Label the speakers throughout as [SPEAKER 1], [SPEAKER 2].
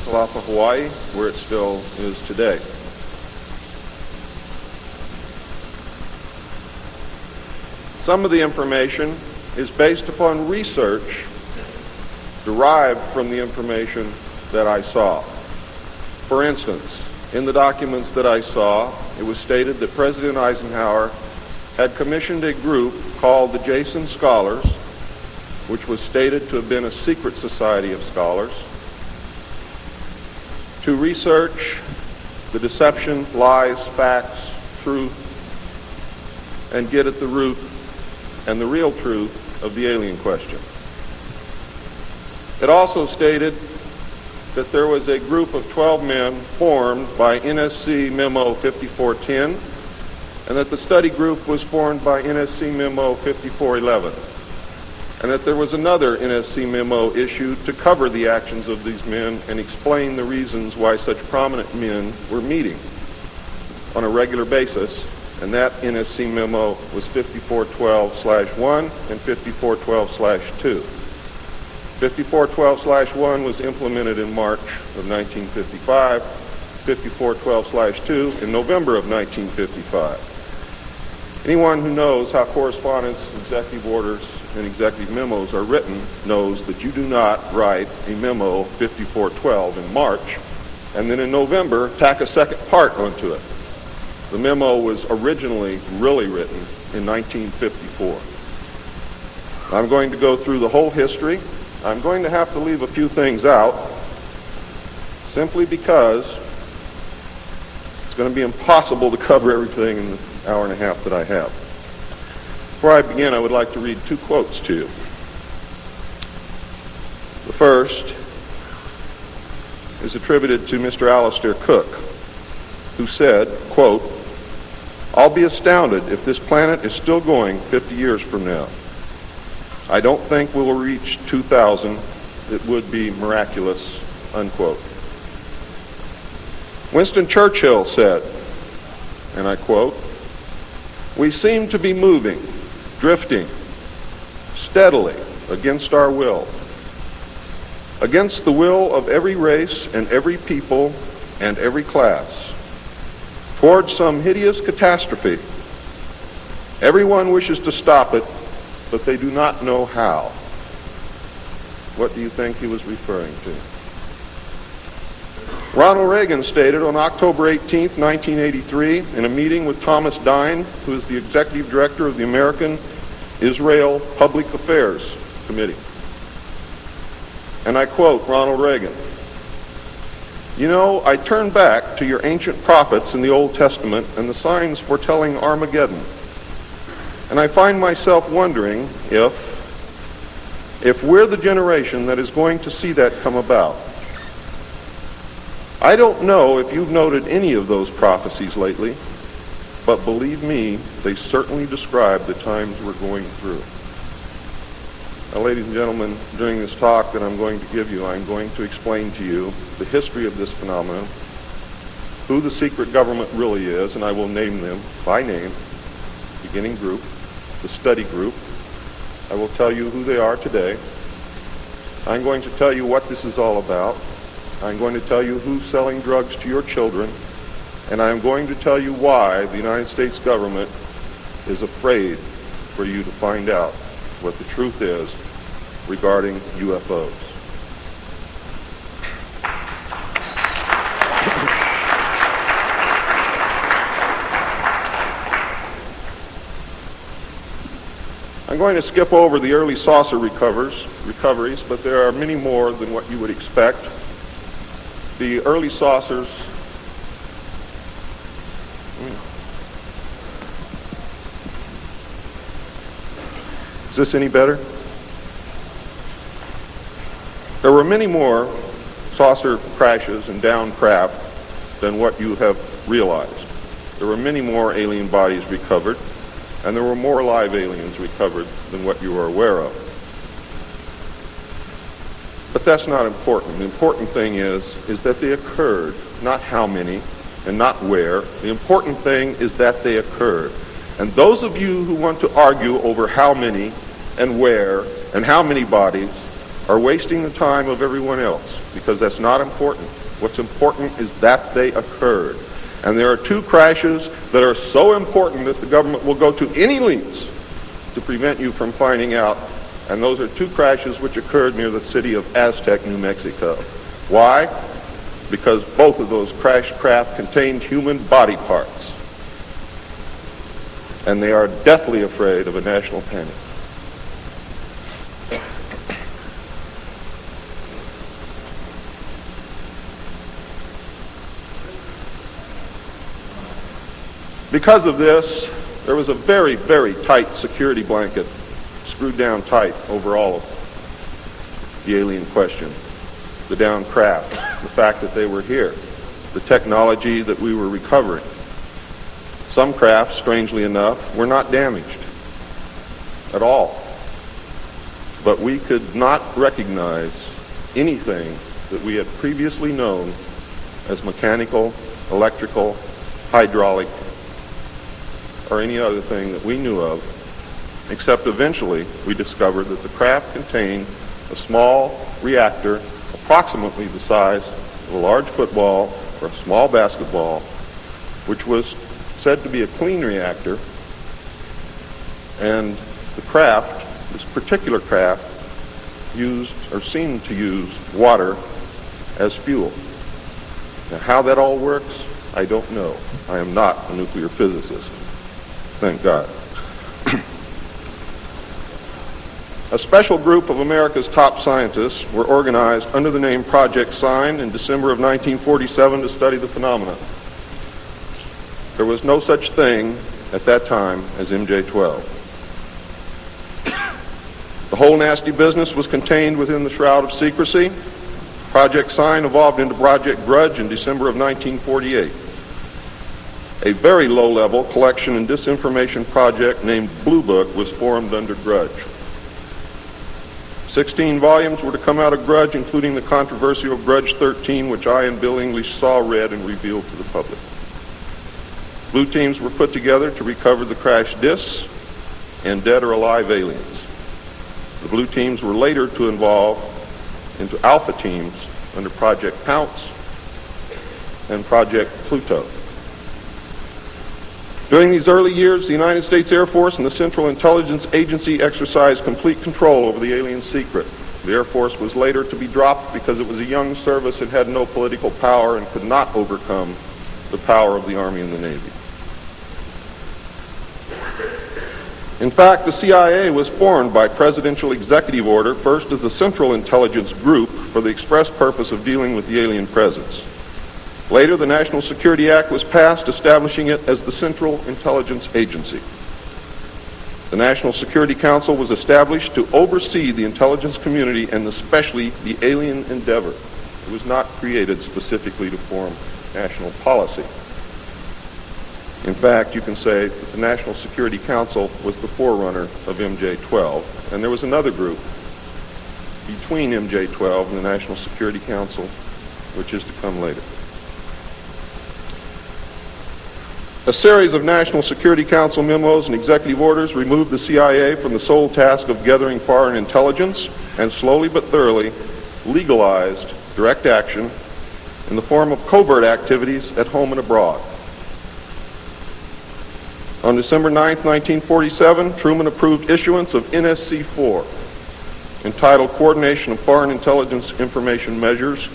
[SPEAKER 1] Kalapa, Hawaii, where it still is today. Some of the information is based upon research derived from the information that I saw. For instance, in the documents that I saw, it was stated that President Eisenhower had commissioned a group called the Jason Scholars, which was stated to have been a secret society of scholars, to research the deception, lies, facts, truth, and get at the root and the real truth of the alien question. It also stated that there was a group of 12 men formed by NSC Memo 5410, and that the study group was formed by NSC Memo 5411, and that there was another NSC memo issued to cover the actions of these men and explain the reasons why such prominent men were meeting on a regular basis, and that NSC memo was 5412/1 and 5412/2. 5412/1 was implemented in March of 1955, 5412/2 in November of 1955. Anyone who knows how correspondence, executive orders, and executive memos are written knows that you do not write a memo 5412 in March and then in November tack a second part onto it. The memo was originally really written in 1954. I'm going to go through the whole history. I'm going to have to leave a few things out simply because it's going to be impossible to cover everything in the hour and a half that I have. Before I begin, I would like to read two quotes to you. The first is attributed to Mr. Alistair Cook, who said, quote, "I'll be astounded if this planet is still going 50 years from now. I don't think we will reach 2000. It would be miraculous," unquote. Winston Churchill said, and I quote, "We seem to be moving, drifting, steadily against our will, against the will of every race and every people and every class, towards some hideous catastrophe. Everyone wishes to stop it, but they do not know how." What do you think he was referring to? Ronald Reagan stated on October 18, 1983, in a meeting with Thomas Dine, who is the executive director of the American Israel Public Affairs Committee. And I quote Ronald Reagan, "You know, I turn back to your ancient prophets in the Old Testament and the signs foretelling Armageddon, and I find myself wondering if we're the generation that is going to see that come about. I don't know if you've noted any of those prophecies lately, but believe me, they certainly describe the times we're going through." Now, ladies and gentlemen, during this talk that I'm going to give you, I'm going to explain to you the history of this phenomenon, who the secret government really is, and I will name them by name: beginning group, the study group. I will tell you who they are today. I'm going to tell you what this is all about. I'm going to tell you who's selling drugs to your children, and I'm going to tell you why the United States government is afraid for you to find out what the truth is regarding UFOs. I'm going to skip over the early saucer recoveries, but there are many more than what you would expect. The early saucers Is this any better? There were many more saucer crashes and downed craft than what you have realized. There were many more alien bodies recovered, and there were more live aliens recovered than what you are aware of. But that's not important. The important thing is that they occurred, not how many and not where. The important thing is that they occurred. And those of you who want to argue over how many and where and how many bodies are wasting the time of everyone else, because that's not important. What's important is that they occurred. And there are two crashes that are so important that the government will go to any lengths to prevent you from finding out. And those are two crashes which occurred near the city of Aztec, New Mexico. Why? Because both of those crashed craft contained human body parts. And they are deathly afraid of a national panic. Because of this, there was a very, very tight security blanket screwed down tight over all of the alien question. The downed craft, the fact that they were here, the technology that we were recovering. Some craft, strangely enough, were not damaged at all. But we could not recognize anything that we had previously known as mechanical, electrical, hydraulic, or any other thing that we knew of, except eventually we discovered that the craft contained a small reactor approximately the size of a large football or a small basketball, which was said to be a clean reactor, and the craft, this particular craft, used or seemed to use water as fuel. Now, how that all works, I don't know. I am not a nuclear physicist. Thank God. A special group of America's top scientists were organized under the name Project Sign in December of 1947 to study the phenomena. There was no such thing at that time as MJ-12. The whole nasty business was contained within the shroud of secrecy. Project Sign evolved into Project Grudge in December of 1948. A very low-level collection and disinformation project named Blue Book was formed under Grudge. 16 volumes were to come out of Grudge, including the controversial Grudge 13, which I and Bill English saw, read, and revealed to the public. Blue teams were put together to recover the crashed discs and dead or alive aliens. The blue teams were later to evolve into alpha teams under Project Pounce and Project Pluto. During these early years, the United States Air Force and the Central Intelligence Agency exercised complete control over the alien secret. The Air Force was later to be dropped because it was a young service and had no political power and could not overcome the power of the Army and the Navy. In fact, the CIA was formed by presidential executive order, first as a Central Intelligence Group for the express purpose of dealing with the alien presence. Later, the National Security Act was passed, establishing it as the Central Intelligence Agency. The National Security Council was established to oversee the intelligence community and especially the alien endeavor. It was not created specifically to form national policy. In fact, you can say that the National Security Council was the forerunner of MJ-12, and there was another group between MJ-12 and the National Security Council, which is to come later. A series of National Security Council memos and executive orders removed the CIA from the sole task of gathering foreign intelligence and slowly but thoroughly legalized direct action in the form of covert activities at home and abroad. On December 9, 1947, Truman approved issuance of NSC-4, entitled Coordination of Foreign Intelligence Information Measures,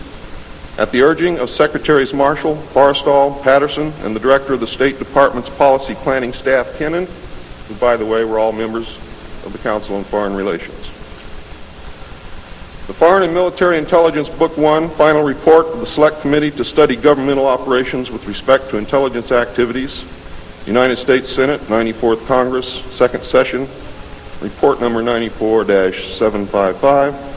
[SPEAKER 1] at the urging of Secretaries Marshall, Forrestal, Patterson, and the Director of the State Department's Policy Planning Staff, Kennan, who, by the way, were all members of the Council on Foreign Relations. The Foreign and Military Intelligence Book 1, final report of the Select Committee to study governmental operations with respect to intelligence activities, United States Senate, 94th Congress, second session, report number 94-755,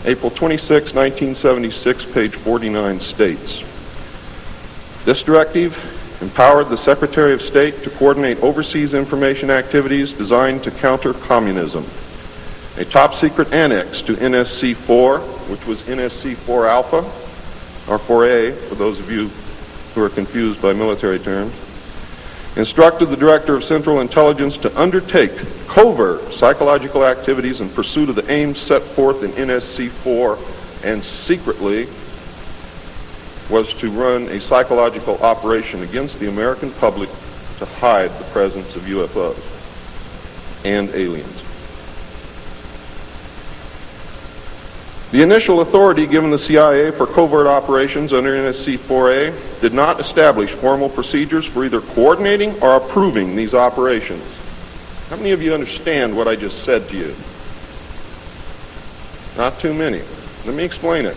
[SPEAKER 1] April 26, 1976, page 49 states, this directive empowered the Secretary of State to coordinate overseas information activities designed to counter communism. A top-secret annex to NSC-4, which was NSC-4 Alpha, or 4A, for those of you who are confused by military terms, instructed the Director of Central Intelligence to undertake covert psychological activities in pursuit of the aims set forth in NSC-4 and secretly was to run a psychological operation against the American public to hide the presence of UFOs and aliens. The initial authority given the CIA for covert operations under NSC 4A did not establish formal procedures for either coordinating or approving these operations. How many of you understand what I just said to you? Not too many. Let me explain it.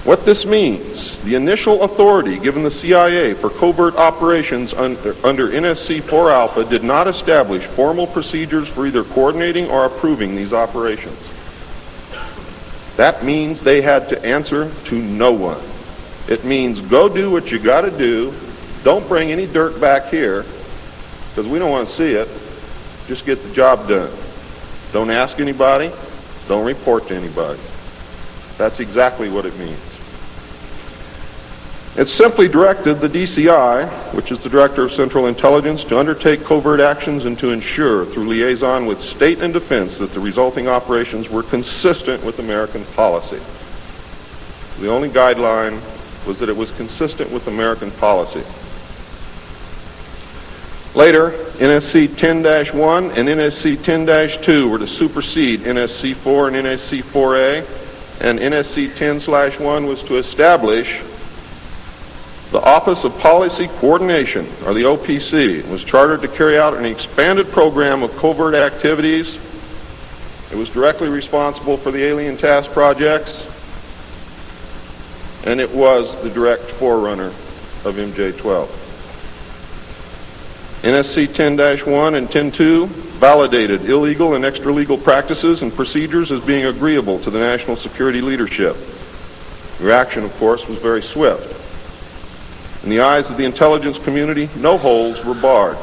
[SPEAKER 1] What this means, the initial authority given the CIA for covert operations under NSC 4 Alpha did not establish formal procedures for either coordinating or approving these operations. That means they had to answer to no one. It means go do what you got to do. Don't bring any dirt back here because we don't want to see it. Just get the job done. Don't ask anybody. Don't report to anybody. That's exactly what it means. It simply directed the DCI, which is the Director of Central Intelligence, to undertake covert actions and to ensure, through liaison with state and defense, that the resulting operations were consistent with American policy. The only guideline was that it was consistent with American policy. Later, NSC 10-1 and NSC 10-2 were to supersede NSC 4 and NSC 4A, and NSC 10-1 was to establish the Office of Policy Coordination, or the OPC, was chartered to carry out an expanded program of covert activities. It was directly responsible for the alien task projects, and it was the direct forerunner of MJ-12. NSC 10-1 and 10-2 validated illegal and extra-legal practices and procedures as being agreeable to the national security leadership. The reaction, of course, was very swift. In the eyes of the intelligence community, no holes were barred.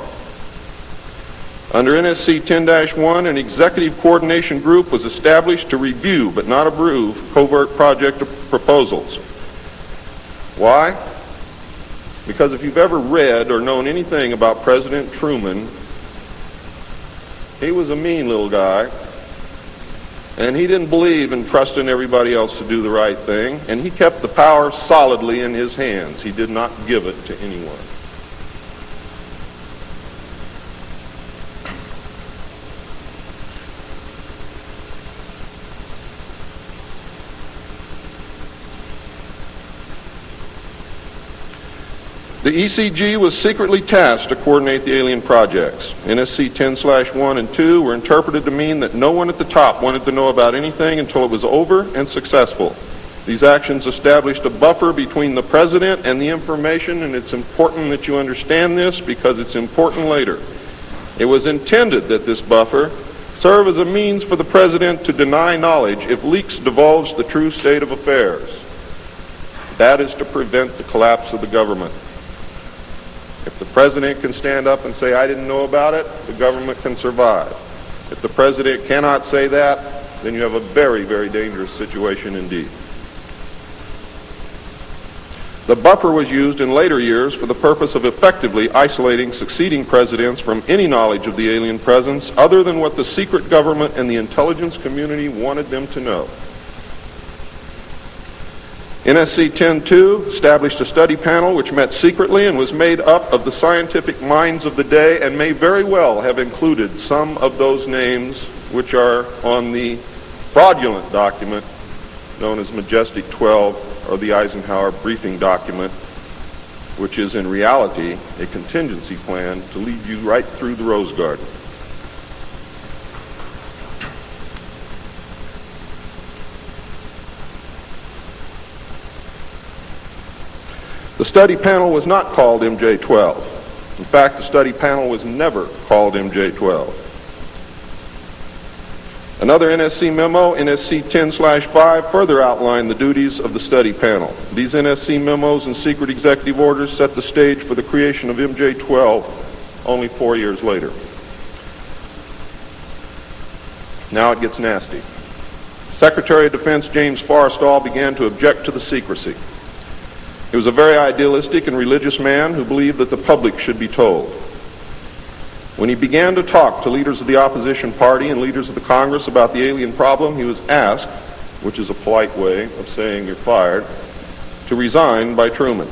[SPEAKER 1] Under NSC 10-1, an executive coordination group was established to review but not approve covert project proposals. Why? Because if you've ever read or known anything about President Truman, he was a mean little guy, and he didn't believe in trusting everybody else to do the right thing, and he kept the power solidly in his hands. He did not give it to anyone. The ECG was secretly tasked to coordinate the alien projects. NSC 10-1 and 2 were interpreted to mean that no one at the top wanted to know about anything until it was over and successful. These actions established a buffer between the president and the information, and it's important that you understand this because it's important later. It was intended that this buffer serve as a means for the president to deny knowledge if leaks divulged the true state of affairs. That is to prevent the collapse of the government. If the president can stand up and say, I didn't know about it, the government can survive. If the president cannot say that, then you have a very, very dangerous situation indeed. The buffer was used in later years for the purpose of effectively isolating succeeding presidents from any knowledge of the alien presence other than what the secret government and the intelligence community wanted them to know. NSC 10-2 established a study panel which met secretly and was made up of the scientific minds of the day and may very well have included some of those names which are on the fraudulent document known as Majestic 12 or the Eisenhower briefing document, which is in reality a contingency plan to lead you right through the Rose Garden. The study panel was not called MJ-12. In fact, the study panel was never called MJ-12. Another NSC memo, NSC 10-5, further outlined the duties of the study panel. These NSC memos and secret executive orders set the stage for the creation of MJ-12 only 4 years later. Now it gets nasty. Secretary of Defense James Forrestal began to object to the secrecy. He was a very idealistic and religious man who believed that the public should be told. When he began to talk to leaders of the opposition party and leaders of the Congress about the alien problem, he was asked, which is a polite way of saying you're fired, to resign by Truman.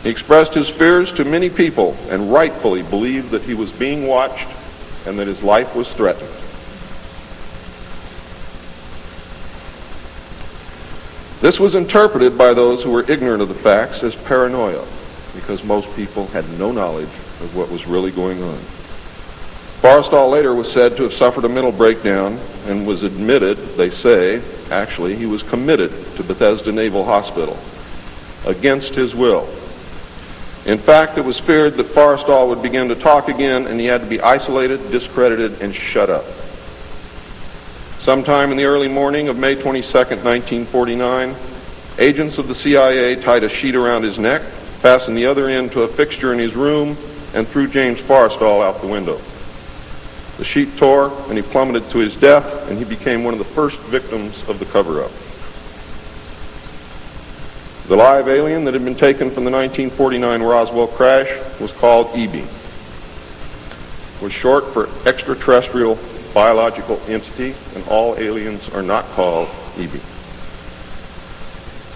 [SPEAKER 1] He expressed his fears to many people and rightfully believed that he was being watched and that his life was threatened. This was interpreted by those who were ignorant of the facts as paranoia, because most people had no knowledge of what was really going on. Forrestal later was said to have suffered a mental breakdown and was admitted, they say, actually, he was committed to Bethesda Naval Hospital against his will. In fact, it was feared that Forrestal would begin to talk again and he had to be isolated, discredited, and shut up. Sometime in the early morning of May 22nd, 1949, agents of the CIA tied a sheet around his neck, fastened the other end to a fixture in his room, and threw James Forrestal out the window. The sheet tore, and he plummeted to his death, and he became one of the first victims of the cover-up. The live alien that had been taken from the 1949 Roswell crash was called EB. It was short for extraterrestrial biological entity, and all aliens are not called EB.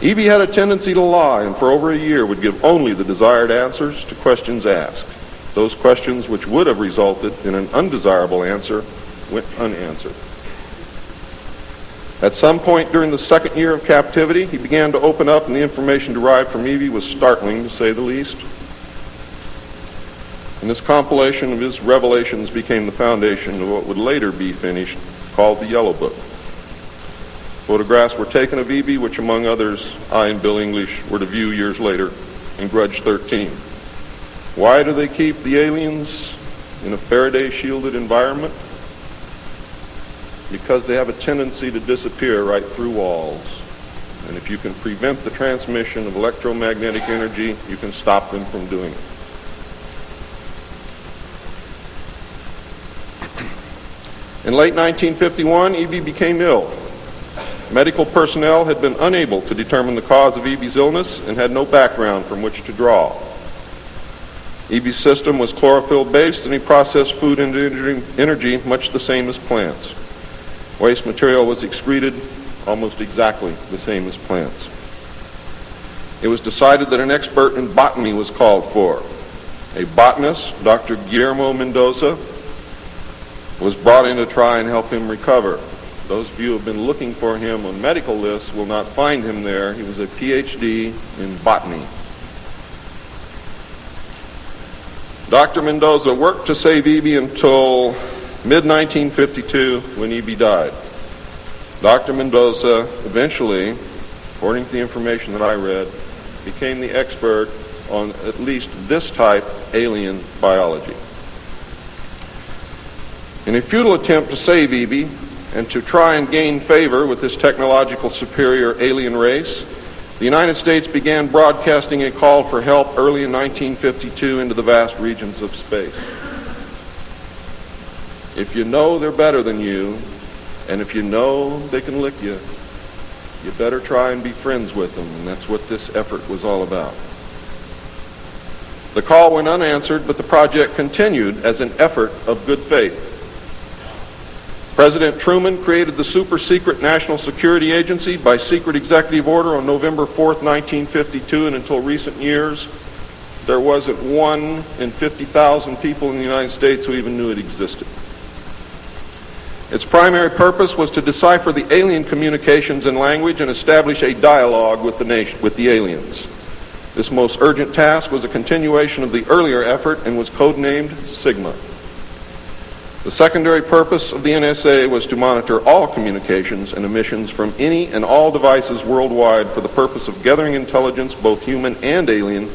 [SPEAKER 1] EB had a tendency to lie, and for over a year would give only the desired answers to questions asked. Those questions which would have resulted in an undesirable answer went unanswered. At some point during the second year of captivity, he began to open up, and the information derived from EB was startling, to say the least. And this compilation of his revelations became the foundation of what would later be finished, called the Yellow Book. Photographs were taken of EB, which among others, I and Bill English were to view years later in Grudge 13. Why do they keep the aliens in a Faraday-shielded environment? Because they have a tendency to disappear right through walls. And if you can prevent the transmission of electromagnetic energy, you can stop them from doing it. In late 1951, EB became ill. Medical personnel had been unable to determine the cause of EB's illness and had no background from which to draw. EB's system was chlorophyll-based, and he processed food into energy much the same as plants. Waste material was excreted almost exactly the same as plants. It was decided that an expert in botany was called for. A botanist, Dr. Guillermo Mendoza, was brought in to try and help him recover. Those of you who have been looking for him on medical lists will not find him there. He was a PhD in botany. Dr. Mendoza worked to save EB until mid-1952 when EB died. Dr. Mendoza eventually, according to the information that I read, became the expert on at least this type alien biology. In a futile attempt to save EB and to try and gain favor with this technological superior alien race, the United States began broadcasting a call for help early in 1952 into the vast regions of space. If you know they're better than you, and if you know they can lick you, you better try and be friends with them, and that's what this effort was all about. The call went unanswered, but the project continued as an effort of good faith. President Truman created the super-secret National Security Agency by secret executive order on November 4th, 1952, and until recent years, there wasn't one in 50,000 people in the United States who even knew it existed. Its primary purpose was to decipher the alien communications and language and establish a dialogue with the aliens. This most urgent task was a continuation of the earlier effort and was codenamed Sigma. The secondary purpose of the NSA was to monitor all communications and emissions from any and all devices worldwide for the purpose of gathering intelligence, both human and alien,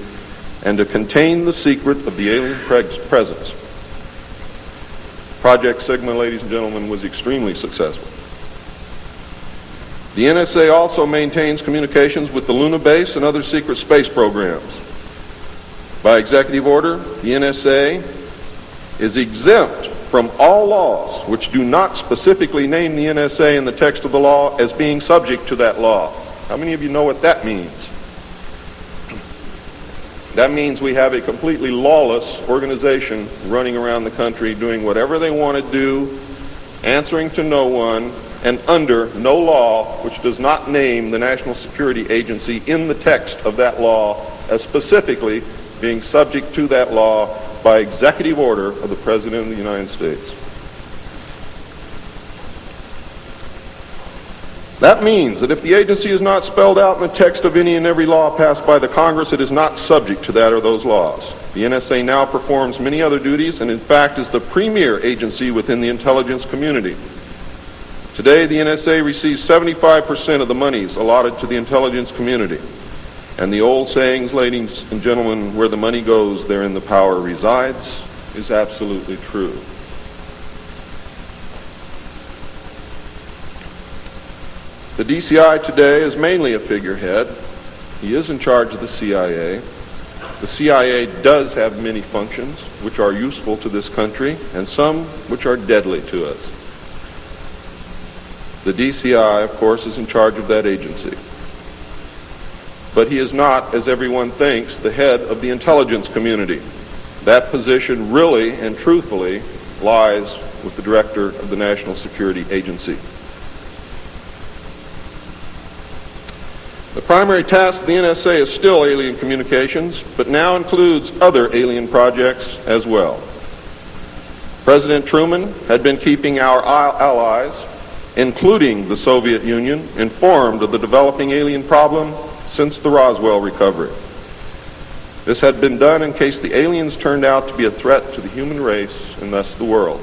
[SPEAKER 1] and to contain the secret of the alien presence. Project Sigma, ladies and gentlemen, was extremely successful. The NSA also maintains communications with the Luna base and other secret space programs. By executive order, the NSA is exempt from all laws which do not specifically name the NSA in the text of the law as being subject to that law. How many of you know what that means? That means we have a completely lawless organization running around the country doing whatever they want to do, answering to no one, and under no law which does not name the National Security Agency in the text of that law as specifically being subject to that law by executive order of the President of the United States. That means that if the agency is not spelled out in the text of any and every law passed by the Congress, it is not subject to that or those laws. The NSA now performs many other duties and in fact is the premier agency within the intelligence community. Today, the NSA receives 75% of the monies allotted to the intelligence community. And the old sayings, ladies and gentlemen, where the money goes, therein the power resides, is absolutely true. The DCI today is mainly a figurehead. He is in charge of the CIA. The CIA does have many functions which are useful to this country and some which are deadly to us. The DCI, of course, is in charge of that agency. But he is not, as everyone thinks, the head of the intelligence community. That position really and truthfully lies with the director of the National Security Agency. The primary task of the NSA is still alien communications, but now includes other alien projects as well. President Truman had been keeping our allies, including the Soviet Union, informed of the developing alien problem since the Roswell recovery. This had been done in case the aliens turned out to be a threat to the human race and thus the world.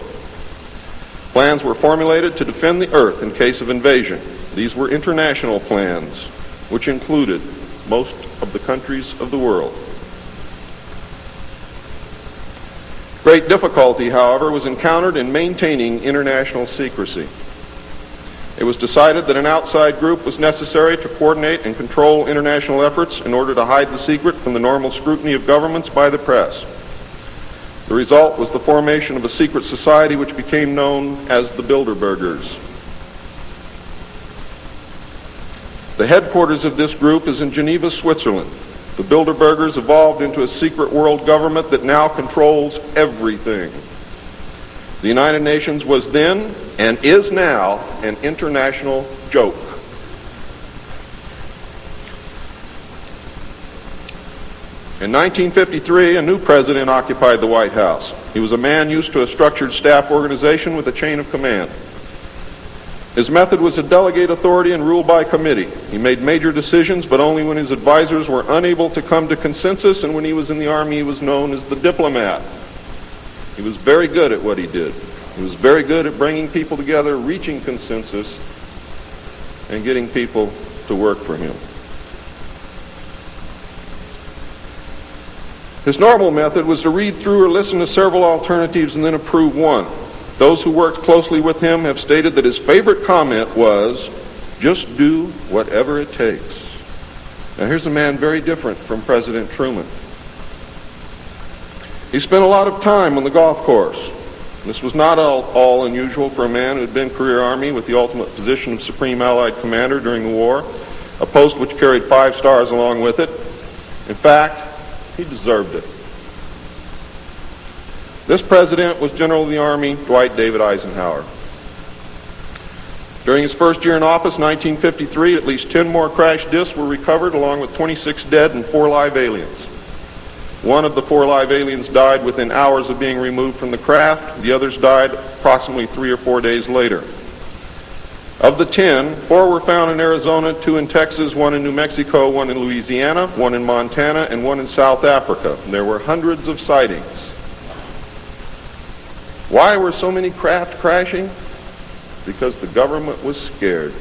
[SPEAKER 1] Plans were formulated to defend the Earth in case of invasion. These were international plans, which included most of the countries of the world. Great difficulty, however, was encountered in maintaining international secrecy. It was decided that an outside group was necessary to coordinate and control international efforts in order to hide the secret from the normal scrutiny of governments by the press. The result was the formation of a secret society which became known as the Bilderbergers. The headquarters of this group is in Geneva, Switzerland. The Bilderbergers evolved into a secret world government that now controls everything. The United Nations was then, and is now, an international joke. In 1953, a new president occupied the White House. He was a man used to a structured staff organization with a chain of command. His method was to delegate authority and rule by committee. He made major decisions, but only when his advisors were unable to come to consensus, and when he was in the Army, he was known as the diplomat. He was very good at what he did. He was very good at bringing people together, reaching consensus, and getting people to work for him. His normal method was to read through or listen to several alternatives and then approve one. Those who worked closely with him have stated that his favorite comment was, "Just do whatever it takes." Now here's a man very different from President Truman. He spent a lot of time on the golf course. This was not all unusual for a man who had been career Army with the ultimate position of Supreme Allied Commander during the war, a post which carried 5 stars along with it. In fact, he deserved it. This president was General of the Army Dwight David Eisenhower. During his first year in office, 1953, at least 10 more crash discs were recovered, along with 26 dead and 4 live aliens. One of the 4 live aliens died within hours of being removed from the craft. The others died approximately 3 or 4 days later. Of the 10, 4 were found in Arizona, 2 in Texas, 1 in New Mexico, 1 in Louisiana, 1 in Montana, and 1 in South Africa. And there were hundreds of sightings. Why were so many craft crashing? Because the government was scared.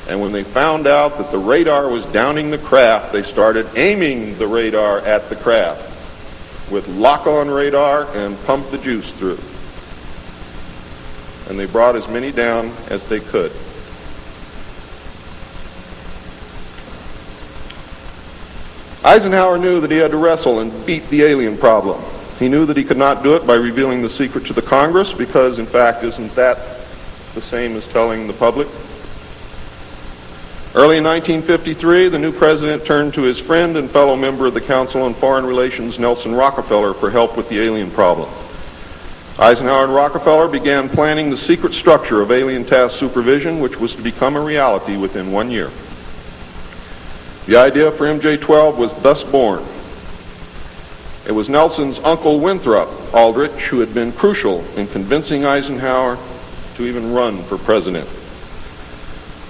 [SPEAKER 1] And when they found out that the radar was downing the craft, they started aiming the radar at the craft with lock-on radar and pumped the juice through. And they brought as many down as they could. Eisenhower knew that he had to wrestle and beat the alien problem. He knew that he could not do it by revealing the secret to the Congress, because, in fact, isn't that the same as telling the public? Early in 1953, the new president turned to his friend and fellow member of the Council on Foreign Relations, Nelson Rockefeller, for help with the alien problem. Eisenhower and Rockefeller began planning the secret structure of alien task supervision, which was to become a reality within 1 year. The idea for MJ-12 was thus born. It was Nelson's uncle Winthrop Aldrich who had been crucial in convincing Eisenhower to even run for president.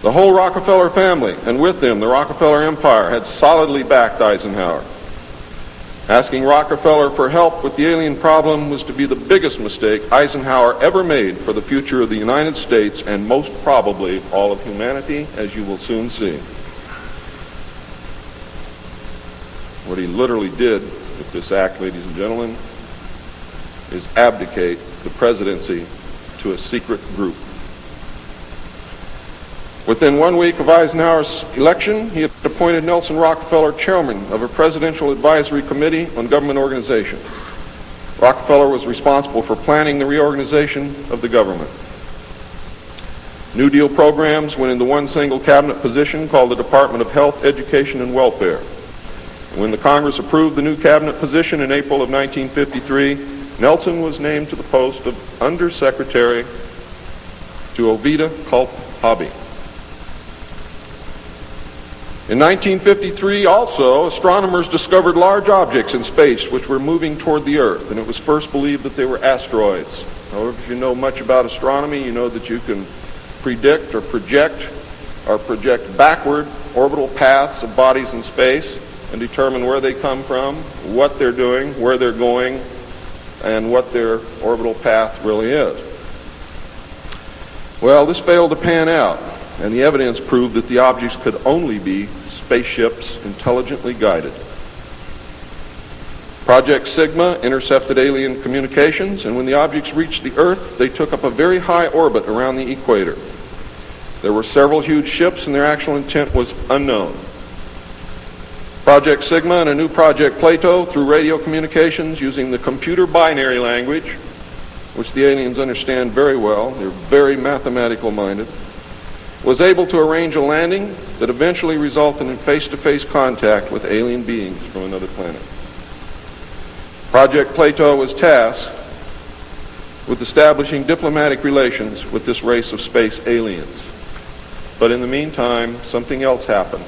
[SPEAKER 1] The whole Rockefeller family, and with them the Rockefeller Empire, had solidly backed Eisenhower. Asking Rockefeller for help with the alien problem was to be the biggest mistake Eisenhower ever made for the future of the United States and most probably all of humanity, as you will soon see. What he literally did with this act, ladies and gentlemen, is abdicate the presidency to a secret group. Within 1 week of Eisenhower's election, he had appointed Nelson Rockefeller chairman of a presidential advisory committee on government organization. Rockefeller was responsible for planning the reorganization of the government. New Deal programs went into one single cabinet position called the Department of Health, Education, and Welfare. When the Congress approved the new cabinet position in April of 1953, Nelson was named to the post of Undersecretary to Ovida Culp Hobby. In 1953, also, astronomers discovered large objects in space which were moving toward the Earth, and it was first believed that they were asteroids. However, if you know much about astronomy, you know that you can predict or project backward orbital paths of bodies in space and determine where they come from, what they're doing, where they're going, and what their orbital path really is. Well, this failed to pan out, and the evidence proved that the objects could only be spaceships intelligently guided. Project Sigma intercepted alien communications, and when the objects reached the Earth, they took up a very high orbit around the equator. There were several huge ships, and their actual intent was unknown. Project Sigma and a new Project Plato, through radio communications using the computer binary language, which the aliens understand very well, they're very mathematical minded, was able to arrange a landing that eventually resulted in face-to-face contact with alien beings from another planet. Project Plato was tasked with establishing diplomatic relations with this race of space aliens. But in the meantime, something else happened.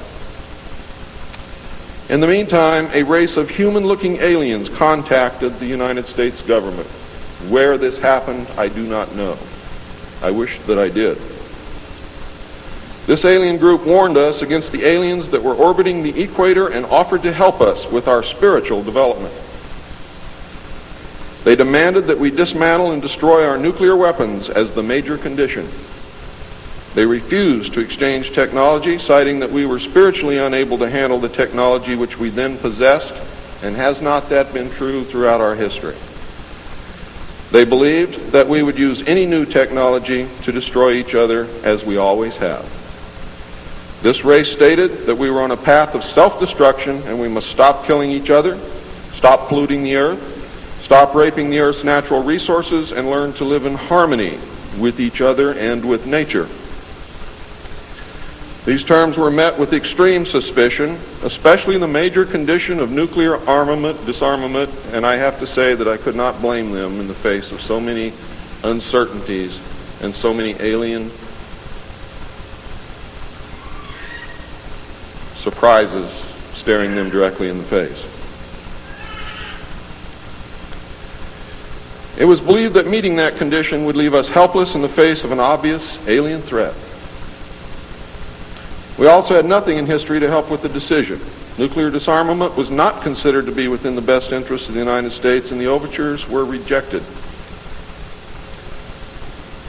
[SPEAKER 1] In the meantime, a race of human-looking aliens contacted the United States government. Where this happened, I do not know. I wish that I did. This alien group warned us against the aliens that were orbiting the equator and offered to help us with our spiritual development. They demanded that we dismantle and destroy our nuclear weapons as the major condition. They refused to exchange technology, citing that we were spiritually unable to handle the technology which we then possessed, and has not that been true throughout our history? They believed that we would use any new technology to destroy each other, as we always have. This race stated that we were on a path of self-destruction and we must stop killing each other, stop polluting the earth, stop raping the earth's natural resources, and learn to live in harmony with each other and with nature. These terms were met with extreme suspicion, especially the major condition of nuclear armament, disarmament, and I have to say that I could not blame them in the face of so many uncertainties and so many alien surprises staring them directly in the face. It was believed that meeting that condition would leave us helpless in the face of an obvious alien threat. We also had nothing in history to help with the decision. Nuclear disarmament was not considered to be within the best interests of the United States, and the overtures were rejected.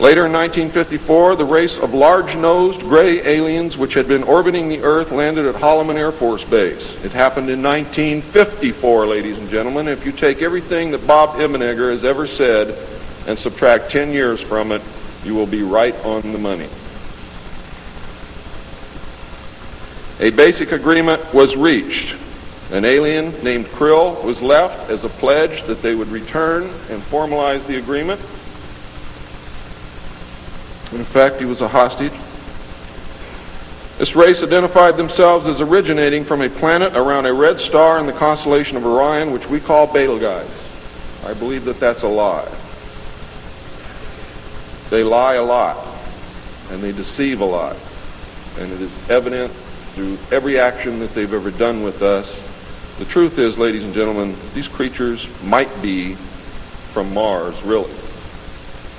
[SPEAKER 1] Later in 1954, the race of large-nosed gray aliens which had been orbiting the Earth landed at Holloman Air Force Base. It happened in 1954, ladies and gentlemen. If you take everything that Bob Ebenegger has ever said and subtract 10 years from it, you will be right on the money. A basic agreement was reached. An alien named Krill was left as a pledge that they would return and formalize the agreement. In fact, he was a hostage. This race identified themselves as originating from a planet around a red star in the constellation of Orion, which we call Betelgeuse. I believe that that's a lie. They lie a lot, and they deceive a lot. And it is evident through every action that they've ever done with us. The truth is, ladies and gentlemen, these creatures might be from Mars, really.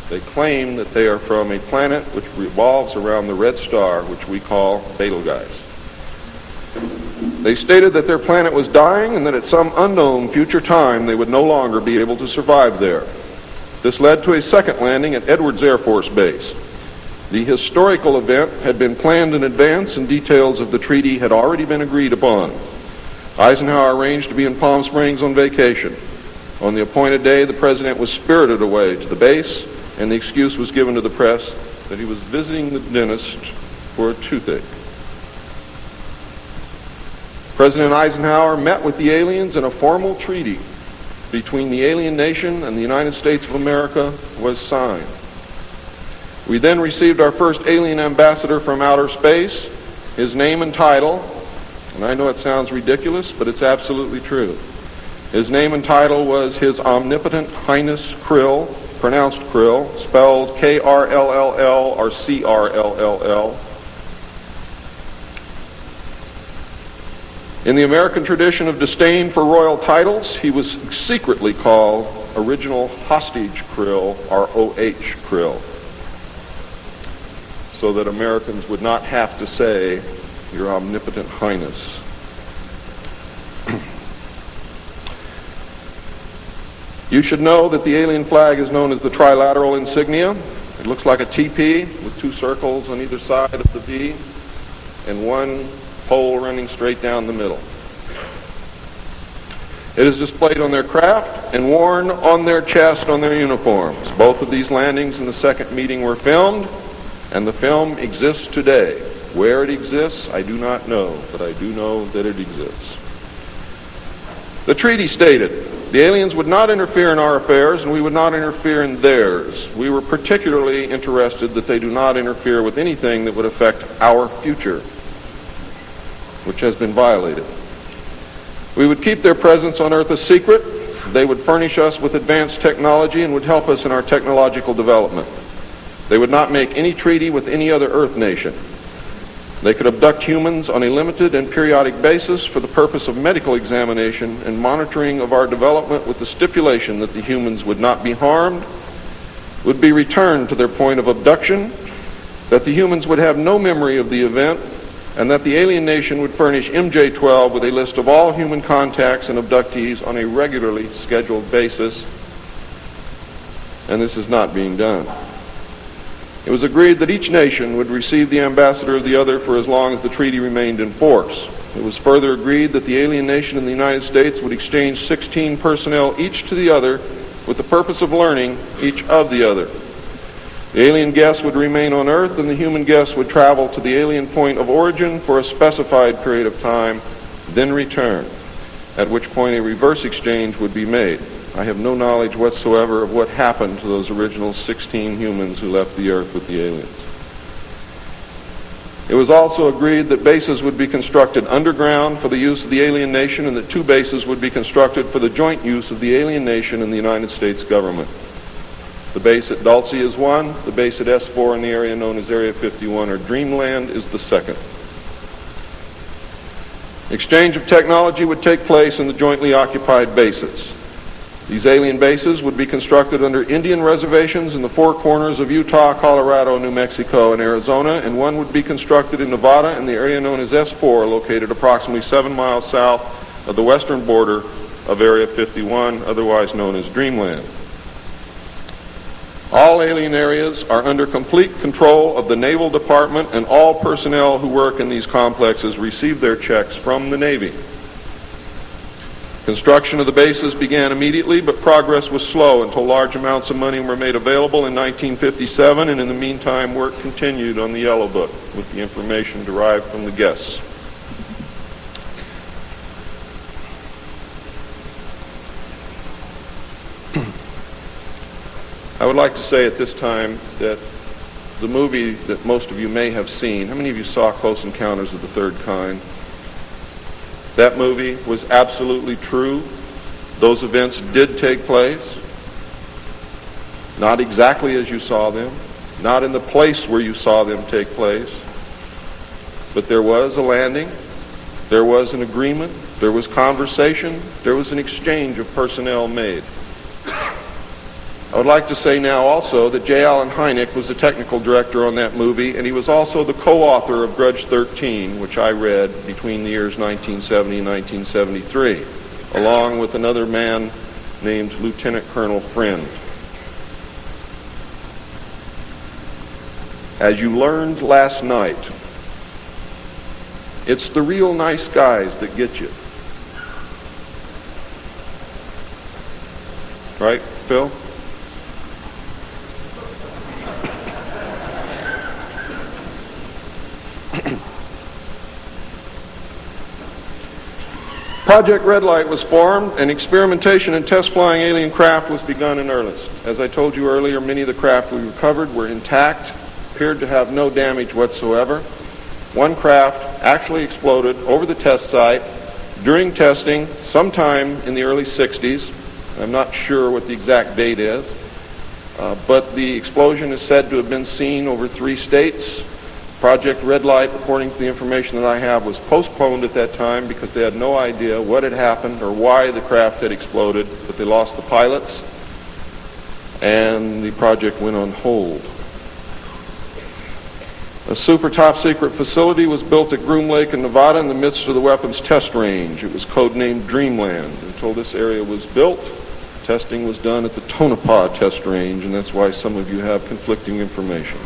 [SPEAKER 1] They claim that they are from a planet which revolves around the red star, which we call Betelgeuse. They stated that their planet was dying and that at some unknown future time they would no longer be able to survive there. This led to a second landing at Edwards Air Force Base. The historical event had been planned in advance and details of the treaty had already been agreed upon. Eisenhower arranged to be in Palm Springs on vacation. On the appointed day, the president was spirited away to the base, and the excuse was given to the press that he was visiting the dentist for a toothache. President Eisenhower met with the aliens, and a formal treaty between the alien nation and the United States of America was signed. We then received our first alien ambassador from outer space. His name and title, and I know it sounds ridiculous, but it's absolutely true. His name and title was His Omnipotent Highness Krill, pronounced Krill, spelled K-R-L-L-L or C-R-L-L-L. In the American tradition of disdain for royal titles, he was secretly called Original Hostage Krill, or O-H Krill, so that Americans would not have to say, Your Omnipotent Highness. You should know that the alien flag is known as the trilateral insignia. It looks like a TP with two circles on either side of the V and one pole running straight down the middle. It is displayed on their craft and worn on their chest on their uniforms. Both of these landings in the second meeting were filmed, and the film exists today. Where it exists, I do not know, but I do know that it exists. The treaty stated, the aliens would not interfere in our affairs, and we would not interfere in theirs. We were particularly interested that they do not interfere with anything that would affect our future, which has been violated. We would keep their presence on Earth a secret. They would furnish us with advanced technology and would help us in our technological development. They would not make any treaty with any other Earth nation. They could abduct humans on a limited and periodic basis for the purpose of medical examination and monitoring of our development, with the stipulation that the humans would not be harmed, would be returned to their point of abduction, that the humans would have no memory of the event, and that the alien nation would furnish MJ-12 with a list of all human contacts and abductees on a regularly scheduled basis. And this is not being done. It was agreed that each nation would receive the ambassador of the other for as long as the treaty remained in force. It was further agreed that the alien nation and the United States would exchange 16 personnel each to the other with the purpose of learning each of the other. The alien guests would remain on Earth, and the human guests would travel to the alien point of origin for a specified period of time, then return, at which point a reverse exchange would be made. I have no knowledge whatsoever of what happened to those original 16 humans who left the Earth with the aliens. It was also agreed that bases would be constructed underground for the use of the alien nation, and that 2 bases would be constructed for the joint use of the alien nation and the United States government. The base at Dulce is one, the base at S4 in the area known as Area 51 or Dreamland is the second. Exchange of technology would take place in the jointly occupied bases. These alien bases would be constructed under Indian reservations in the 4 corners of Utah, Colorado, New Mexico, and Arizona, and one would be constructed in Nevada in the area known as S4, located approximately 7 miles south of the western border of Area 51, otherwise known as Dreamland. All alien areas are under complete control of the Naval Department, and all personnel who work in these complexes receive their checks from the Navy. Construction of the bases began immediately, but progress was slow until large amounts of money were made available in 1957, and in the meantime work continued on the Yellow Book with the information derived from the guests. I would like to say at this time that the movie that most of you may have seen, how many of you saw Close Encounters of the Third Kind? That movie was absolutely true. Those events did take place, not exactly as you saw them, not in the place where you saw them take place, but there was a landing, there was an agreement, there was conversation, there was an exchange of personnel made. I would like to say now also that J. Allen Hynek was the technical director on that movie, and he was also the co-author of Grudge 13, which I read between the years 1970 and 1973, along with another man named Lieutenant Colonel Friend. As you learned last night, it's the real nice guys that get you. Right, Phil? Project Red Light was formed, and experimentation and test flying alien craft was begun in earnest. As I told you earlier, many of the craft we recovered were intact, appeared to have no damage whatsoever. One craft actually exploded over the test site during testing sometime in the early 60s. I'm not sure what the exact date is, but the explosion is said to have been seen over 3 states. Project Red Light, according to the information that I have, was postponed at that time because they had no idea what had happened or why the craft had exploded, but they lost the pilots, and the project went on hold. A super top-secret facility was built at Groom Lake in Nevada in the midst of the weapons test range. It was codenamed Dreamland. Until this area was built, testing was done at the Tonopah test range, and that's why some of you have conflicting information.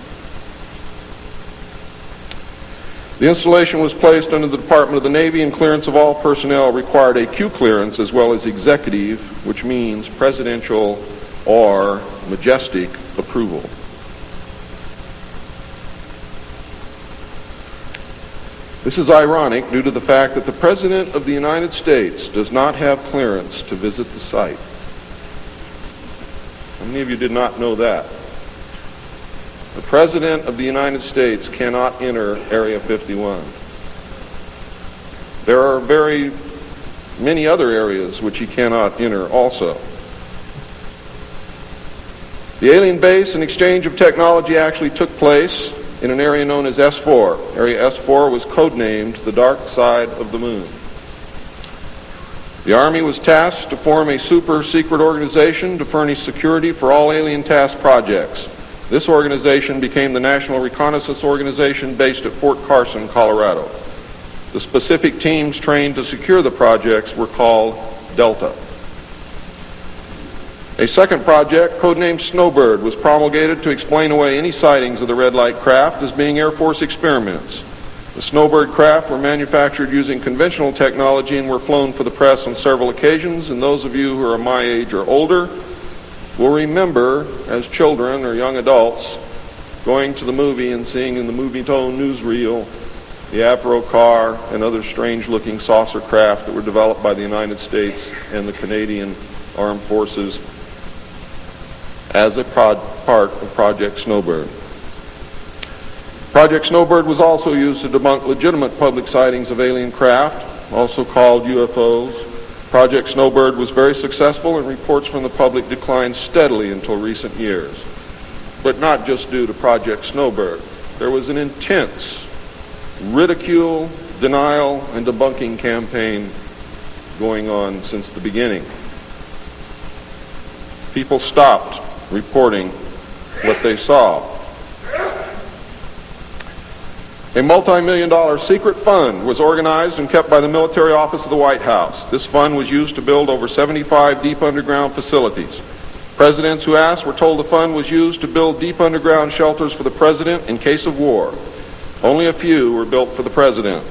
[SPEAKER 1] The installation was placed under the Department of the Navy, and clearance of all personnel required a Q clearance as well as executive, which means presidential or majestic approval. This is ironic due to the fact that the President of the United States does not have clearance to visit the site. How many of you did not know that? The President of the United States cannot enter Area 51. There are very many other areas which he cannot enter also. The alien base and exchange of technology actually took place in an area known as S4. Area S4 was codenamed the Dark Side of the Moon. The Army was tasked to form a super secret organization to furnish security for all alien task projects. This organization became the National Reconnaissance Organization based at Fort Carson, Colorado. The specific teams trained to secure the projects were called Delta. A second project, codenamed Snowbird, was promulgated to explain away any sightings of the red light craft as being Air Force experiments. The Snowbird craft were manufactured using conventional technology and were flown for the press on several occasions, and those of you who are my age or older will remember, as children or young adults, going to the movie and seeing in the movie-tone newsreel the Avro car and other strange-looking saucer craft that were developed by the United States and the Canadian Armed Forces as a part of Project Snowbird. Project Snowbird was also used to debunk legitimate public sightings of alien craft, also called UFOs. Project Snowbird was very successful, and reports from the public declined steadily until recent years. But not just due to Project Snowbird. There was an intense ridicule, denial, and debunking campaign going on since the beginning. People stopped reporting what they saw. A multi-million-dollar secret fund was organized and kept by the military office of the White House. This fund was used to build over 75 deep underground facilities. Presidents who asked were told the fund was used to build deep underground shelters for the president in case of war. Only a few were built for the president.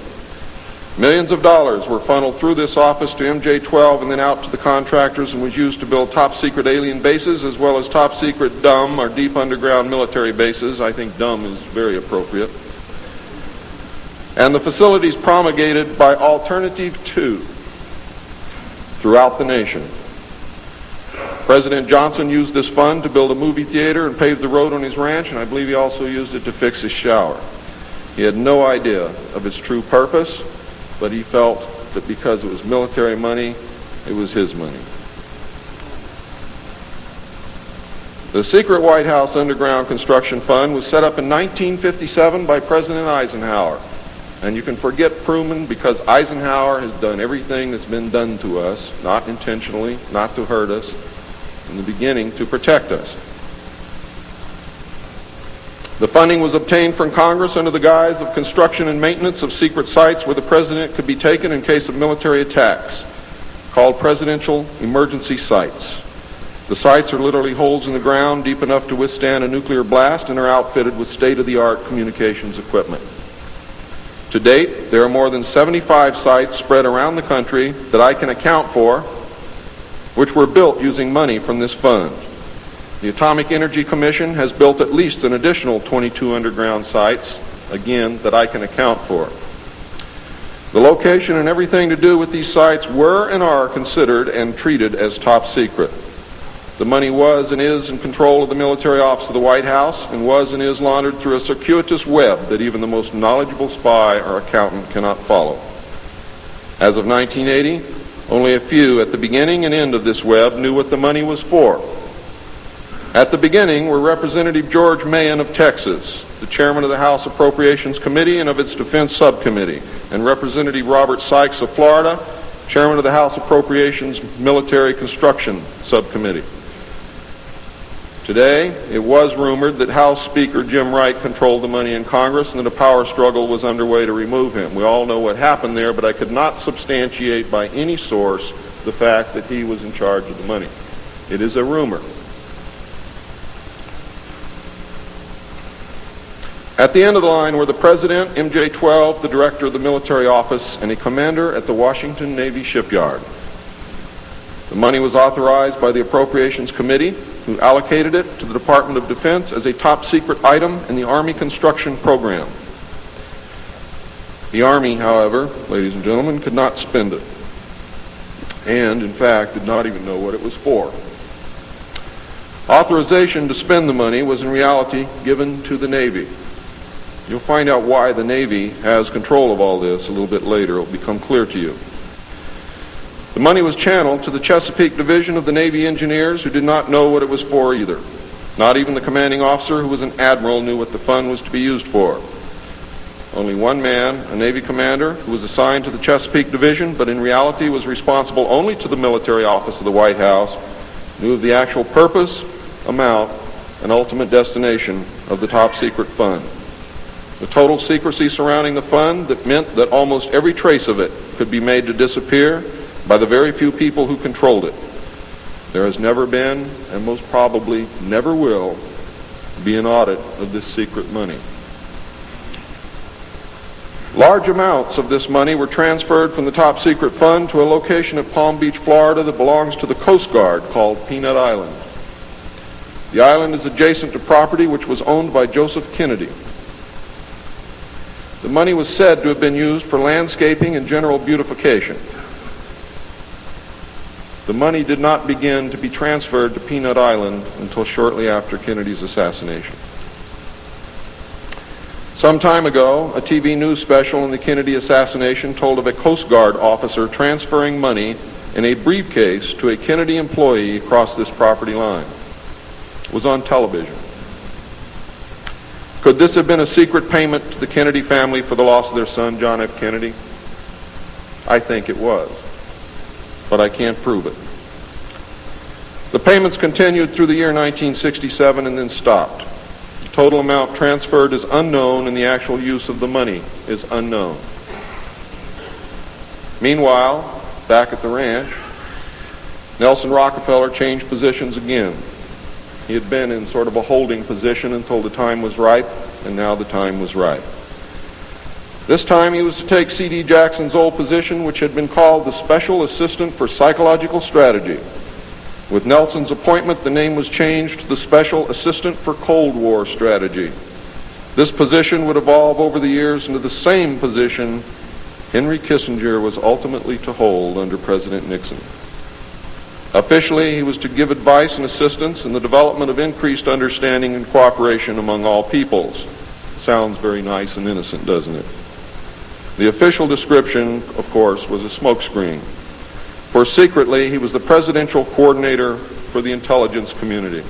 [SPEAKER 1] Millions of dollars were funneled through this office to MJ-12 and then out to the contractors, and was used to build top-secret alien bases as well as top-secret dumb or deep underground military bases. I think dumb is very appropriate. And the facilities promulgated by Alternative 2 throughout the nation. President Johnson used this fund to build a movie theater and pave the road on his ranch, and I believe he also used it to fix his shower. He had no idea of its true purpose, but he felt that because it was military money, it was his money. The secret White House underground construction fund was set up in 1957 by President Eisenhower. And you can forget Truman because Eisenhower has done everything that's been done to us, not intentionally, not to hurt us, in the beginning to protect us. The funding was obtained from Congress under the guise of construction and maintenance of secret sites where the president could be taken in case of military attacks, called presidential emergency sites. The sites are literally holes in the ground deep enough to withstand a nuclear blast and are outfitted with state-of-the-art communications equipment. To date, there are more than 75 sites spread around the country that I can account for, which were built using money from this fund. The Atomic Energy Commission has built at least an additional 22 underground sites, again, that I can account for. The location and everything to do with these sites were and are considered and treated as top secret. The money was and is in control of the military office of the White House and was and is laundered through a circuitous web that even the most knowledgeable spy or accountant cannot follow. As of 1980, only a few at the beginning and end of this web knew what the money was for. At the beginning were Representative George Mahan of Texas, the chairman of the House Appropriations Committee and of its Defense Subcommittee, and Representative Robert Sykes of Florida, chairman of the House Appropriations Military Construction Subcommittee. Today, it was rumored that House Speaker Jim Wright controlled the money in Congress and that a power struggle was underway to remove him. We all know what happened there, but I could not substantiate by any source the fact that he was in charge of the money. It is a rumor. At the end of the line were the President, MJ-12, the Director of the Military Office, and a commander at the Washington Navy Shipyard. The money was authorized by the Appropriations Committee, who allocated it to the Department of Defense as a top-secret item in the Army construction program. The Army, however, ladies and gentlemen, could not spend it, and, in fact, did not even know what it was for. Authorization to spend the money was in reality given to the Navy. You'll find out why the Navy has control of all this a little bit later. It will become clear to you. The money was channeled to the Chesapeake Division of the Navy Engineers, who did not know what it was for either. Not even the commanding officer, who was an admiral, knew what the fund was to be used for. Only one man, a Navy commander, who was assigned to the Chesapeake Division, but in reality was responsible only to the military office of the White House, knew of the actual purpose, amount, and ultimate destination of the top-secret fund. The total secrecy surrounding the fund that meant that almost every trace of it could be made to disappear by the very few people who controlled it. There has never been, and most probably never will, be an audit of this secret money. Large amounts of this money were transferred from the top secret fund to a location at Palm Beach, Florida that belongs to the Coast Guard called Peanut Island. The island is adjacent to property which was owned by Joseph Kennedy. The money was said to have been used for landscaping and general beautification. The money did not begin to be transferred to Peanut Island until shortly after Kennedy's assassination. Some time ago, a TV news special on the Kennedy assassination told of a Coast Guard officer transferring money in a briefcase to a Kennedy employee across this property line. It was on television. Could this have been a secret payment to the Kennedy family for the loss of their son, John F. Kennedy? I think it was, but I can't prove it. The payments continued through the year 1967 and then stopped. The total amount transferred is unknown and the actual use of the money is unknown. Meanwhile, back at the ranch, Nelson Rockefeller changed positions again. He had been in sort of a holding position until the time was ripe, and now the time was right. This time he was to take C.D. Jackson's old position, which had been called the Special Assistant for Psychological Strategy. With Nelson's appointment, the name was changed to the Special Assistant for Cold War Strategy. This position would evolve over the years into the same position Henry Kissinger was ultimately to hold under President Nixon. Officially, he was to give advice and assistance in the development of increased understanding and cooperation among all peoples. Sounds very nice and innocent, doesn't it? The official description, of course, was a smokescreen. For secretly, he was the presidential coordinator for the intelligence community.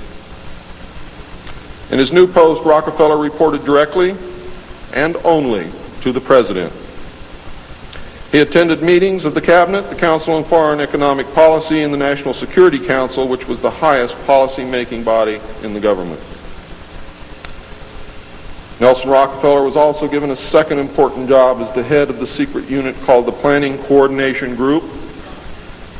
[SPEAKER 1] In his new post, Rockefeller reported directly and only to the President. He attended meetings of the Cabinet, the Council on Foreign Economic Policy, and the National Security Council, which was the highest policy-making body in the government. Nelson Rockefeller was also given a second important job as the head of the secret unit called the Planning Coordination Group,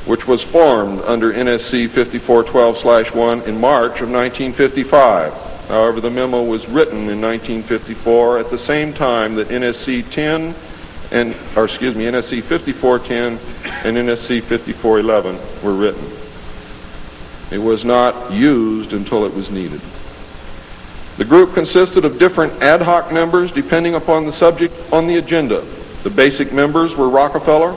[SPEAKER 1] which was formed under NSC 5412/1 in March of 1955. However, the memo was written in 1954 at the same time that NSC 5410 and NSC 5411 were written. It was not used until it was needed. The group consisted of different ad hoc members depending upon the subject on the agenda. The basic members were Rockefeller,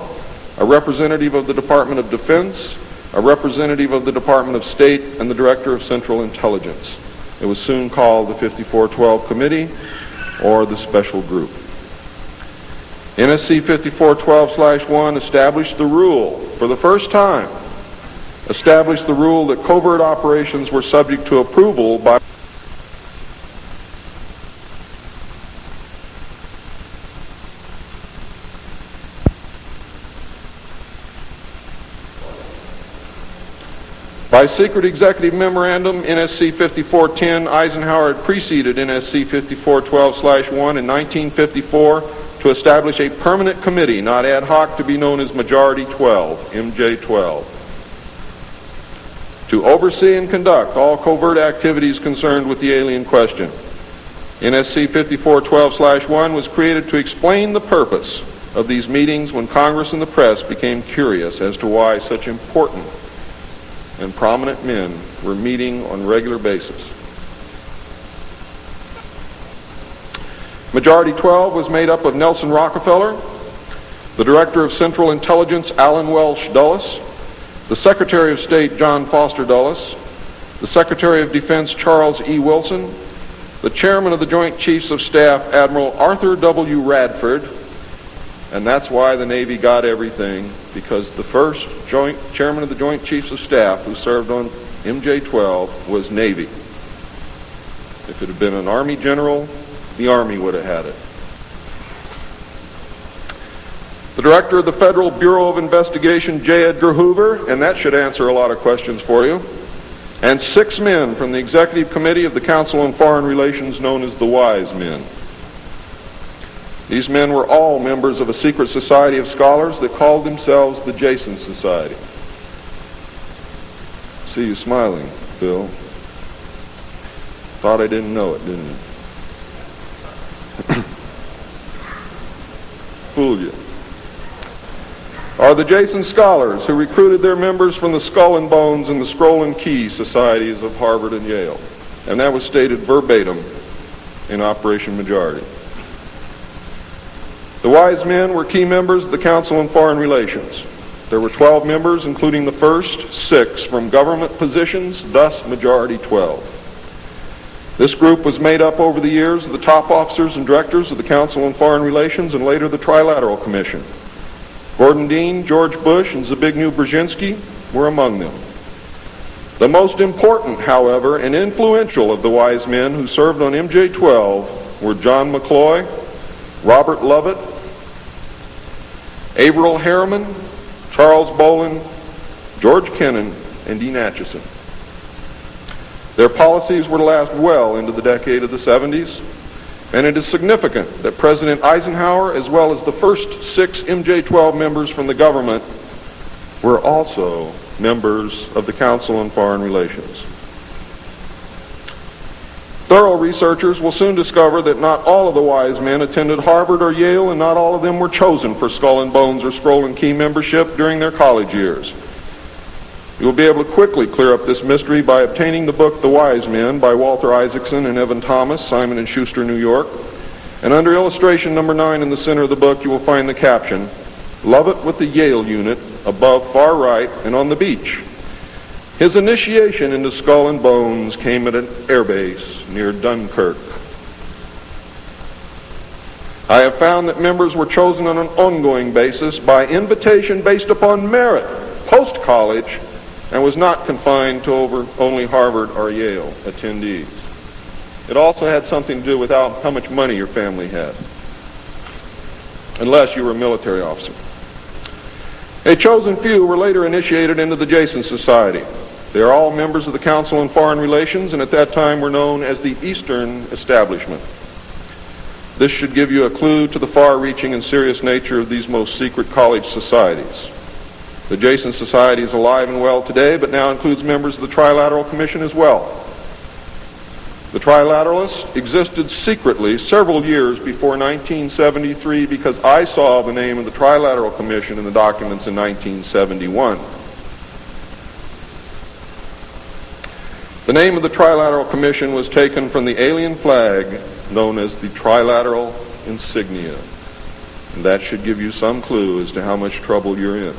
[SPEAKER 1] a representative of the Department of Defense, a representative of the Department of State, and the Director of Central Intelligence. It was soon called the 5412 Committee or the Special Group. NSC 5412/1 established the rule, for the first time, established the rule that covert operations were subject to approval by By secret executive memorandum, NSC 5410, Eisenhower had preceded NSC 5412/1 in 1954 to establish a permanent committee, not ad hoc, to be known as Majority 12, MJ12, to oversee and conduct all covert activities concerned with the alien question. NSC 5412/1 was created to explain the purpose of these meetings when Congress and the press became curious as to why such important and prominent men were meeting on a regular basis. Majority 12 was made up of Nelson Rockefeller, the Director of Central Intelligence, Allen Welsh Dulles, the Secretary of State, John Foster Dulles, the Secretary of Defense, Charles E. Wilson, the Chairman of the Joint Chiefs of Staff, Admiral Arthur W. Radford, and that's why the Navy got everything, because the first Chairman of the Joint Chiefs of Staff who served on MJ-12 was Navy. If it had been an Army general, the Army would have had it. The Director of the Federal Bureau of Investigation, J. Edgar Hoover, and that should answer a lot of questions for you, and 6 men from the Executive Committee of the Council on Foreign Relations known as the Wise Men. These men were all members of a secret society of scholars that called themselves the Jason Society. See you smiling, Bill. Thought I didn't know it, didn't you? Fooled you. Are the Jason scholars who recruited their members from the Skull and Bones and the Scroll and Key societies of Harvard and Yale. And that was stated verbatim in Operation Majority. The Wise Men were key members of the Council on Foreign Relations. There were 12 members, including the first 6 from government positions, thus Majority 12. This group was made up over the years of the top officers and directors of the Council on Foreign Relations and later the Trilateral Commission. Gordon Dean, George Bush, and Zbigniew Brzezinski were among them. The most important, however, and influential of the Wise Men who served on MJ-12 were John McCloy, Robert Lovett, Averill Harriman, Charles Bolin, George Kennan, and Dean Acheson. Their policies were to last well into the decade of the 70s, and it is significant that President Eisenhower, as well as the first 6 MJ-12 members from the government, were also members of the Council on Foreign Relations. Thorough researchers will soon discover that not all of the Wise Men attended Harvard or Yale, and not all of them were chosen for Skull and Bones or Scroll and Key membership during their college years. You will be able to quickly clear up this mystery by obtaining the book The Wise Men by Walter Isaacson and Evan Thomas, Simon & Schuster, New York. And under illustration number 9 in the center of the book, you will find the caption, "Lovett with the Yale unit, above far right and on the beach. His initiation into Skull and Bones came at an airbase near Dunkirk." I have found that members were chosen on an ongoing basis by invitation based upon merit, post-college, and was not confined to only Harvard or Yale attendees. It also had something to do with how much money your family had, unless you were a military officer. A chosen few were later initiated into the Jason Society. They are all members of the Council on Foreign Relations, and at that time were known as the Eastern Establishment. This should give you a clue to the far-reaching and serious nature of these most secret college societies. The Jason Society is alive and well today, but now includes members of the Trilateral Commission as well. The Trilateralists existed secretly several years before 1973 because I saw the name of the Trilateral Commission in the documents in 1971. The name of the Trilateral Commission was taken from the alien flag known as the Trilateral Insignia. And that should give you some clue as to how much trouble you're in.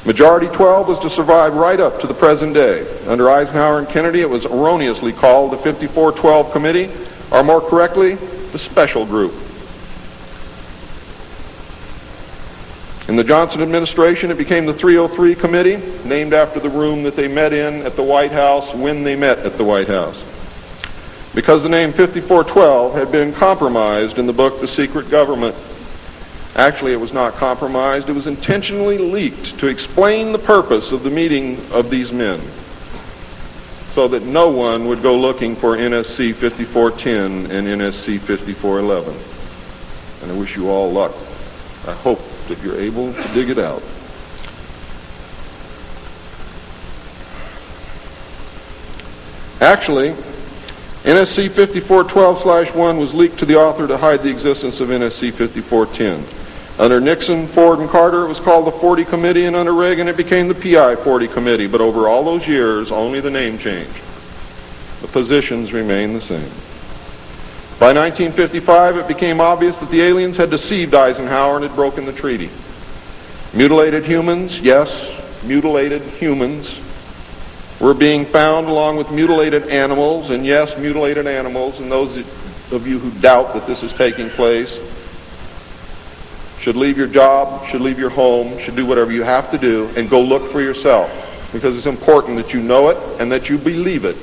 [SPEAKER 1] Majority 12 was to survive right up to the present day. Under Eisenhower and Kennedy, it was erroneously called the 5412 Committee, or more correctly, the Special Group. In the Johnson administration, it became the 303 Committee, named after the room that they met in at the White House when they met at the White House. Because the name 5412 had been compromised in the book The Secret Government. Actually, it was not compromised. It was intentionally leaked to explain the purpose of the meeting of these men, so that no one would go looking for NSC 5410 and NSC 5411. And I wish you all luck. I hope that you're able to dig it out. Actually, NSC 5412/1 was leaked to the author to hide the existence of NSC 5410. Under Nixon, Ford, and Carter, it was called the 40 Committee, and under Reagan, it became the PI 40 Committee. But over all those years, only the name changed. The positions remained the same. By 1955, it became obvious that the aliens had deceived Eisenhower and had broken the treaty. Mutilated humans, yes, mutilated humans, were being found along with mutilated animals, and yes, mutilated animals, and those of you who doubt that this is taking place should leave your job, should leave your home, should do whatever you have to do, and go look for yourself, because it's important that you know it and that you believe it.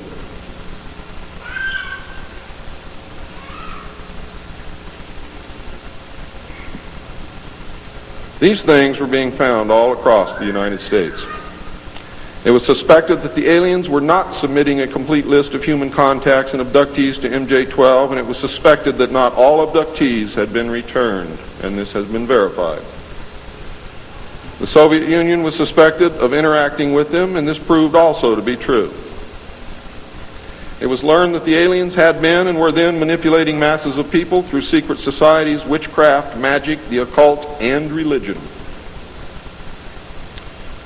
[SPEAKER 1] These things were being found all across the United States. It was suspected that the aliens were not submitting a complete list of human contacts and abductees to MJ-12, and it was suspected that not all abductees had been returned, and this has been verified. The Soviet Union was suspected of interacting with them, and this proved also to be true. It was learned that the aliens had been and were then manipulating masses of people through secret societies, witchcraft, magic, the occult, and religion.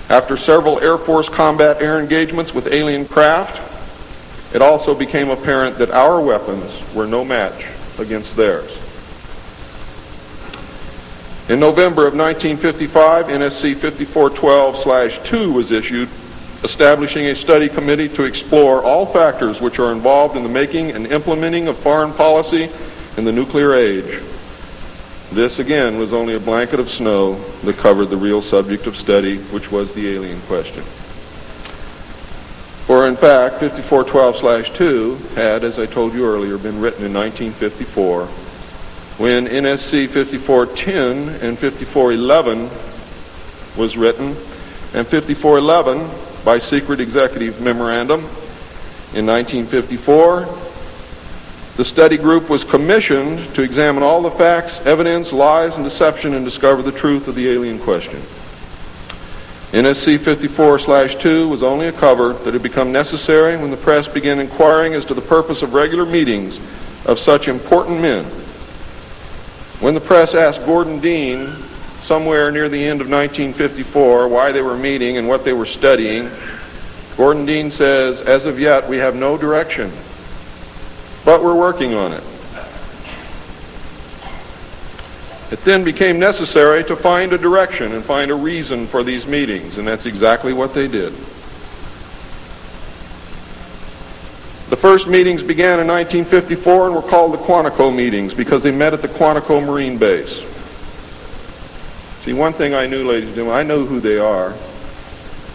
[SPEAKER 1] After several Air Force combat air engagements with alien craft, it also became apparent that our weapons were no match against theirs. In November of 1955, NSC 5412/2 was issued, establishing a study committee to explore all factors which are involved in the making and implementing of foreign policy in the nuclear age. This, again, was only a blanket of snow that covered the real subject of study, which was the alien question. For, in fact, 5412/2 had, as I told you earlier, been written in 1954, when NSC 5410 and 5411 was written, and 5411, by secret executive memorandum in 1954, the study group was commissioned to examine all the facts, evidence, lies, and deception and discover the truth of the alien question. NSC 54/2 was only a cover that had become necessary when the press began inquiring as to the purpose of regular meetings of such important men. When the press asked Gordon Dean, somewhere near the end of 1954, why they were meeting and what they were studying, Gordon Dean says, "As of yet, we have no direction, but we're working on it." It then became necessary to find a direction and find a reason for these meetings, and that's exactly what they did. The first meetings began in 1954 and were called the Quantico meetings because they met at the Quantico Marine Base. See, one thing I knew, ladies and gentlemen, I know who they are.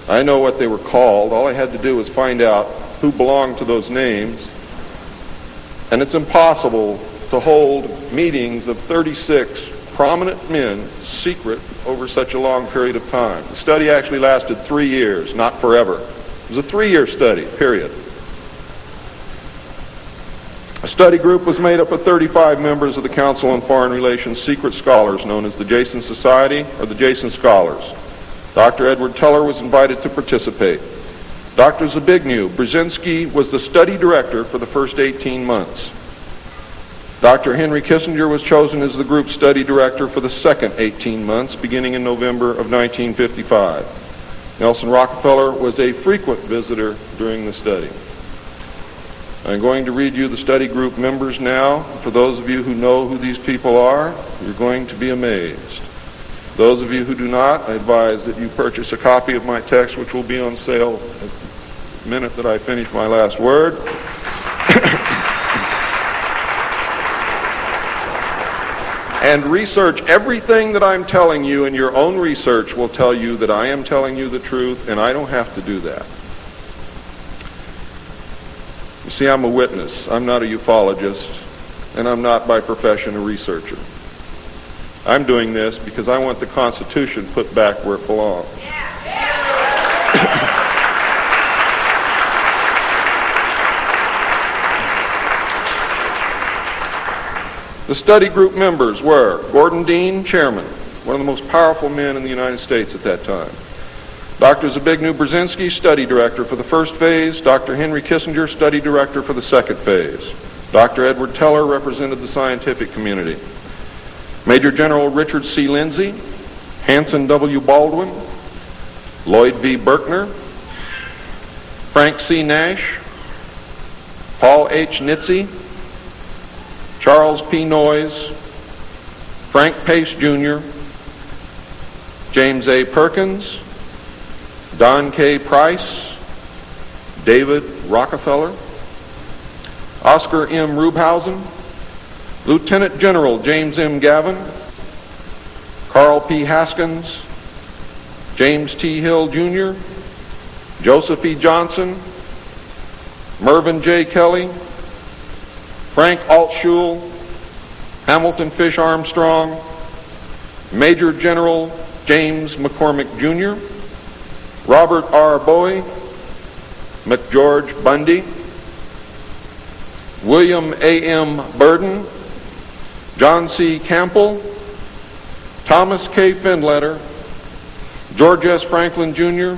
[SPEAKER 1] I know what they were called. All I had to do was find out who belonged to those names And it's impossible to hold meetings of 36 prominent men secret over such a long period of time. The study actually lasted 3 years, not forever. It was a 3-year study, period. A study group was made up of 35 members of the Council on Foreign Relations secret scholars known as the Jason Society or the Jason Scholars. Dr. Edward Teller was invited to participate. Dr. Zbigniew Brzezinski was the study director for the first 18 months. Dr. Henry Kissinger was chosen as the group study director for the second 18 months, beginning in November of 1955. Nelson Rockefeller was a frequent visitor during the study. I'm going to read you the study group members now. For those of you who know who these people are, you're going to be amazed. Those of you who do not, I advise that you purchase a copy of my text, which will be on sale the minute that I finish my last word. And research everything that I'm telling you, and your own research will tell you that I am telling you the truth, and I don't have to do that. You see, I'm a witness. I'm not a ufologist, and I'm not by profession a researcher. I'm doing this because I want the Constitution put back where it belongs. The study group members were Gordon Dean, chairman, one of the most powerful men in the United States at that time. Dr. Zbigniew Brzezinski, study director for the first phase. Dr. Henry Kissinger, study director for the second phase. Dr. Edward Teller represented the scientific community. Major General Richard C. Lindsay, Hanson W. Baldwin, Lloyd V. Berkner, Frank C. Nash, Paul H. Nitze, Charles P. Noyes, Frank Pace Jr., James A. Perkins, Don K. Price, David Rockefeller, Oscar M. Rubhausen, Lieutenant General James M. Gavin, Carl P. Haskins, James T. Hill Jr., Joseph E. Johnson, Mervyn J. Kelly, Frank Altschul, Hamilton Fish Armstrong, Major General James McCormick Jr., Robert R. Bowie, McGeorge Bundy, William A. M. Burden, John C. Campbell, Thomas K. Findletter, George S. Franklin Jr.,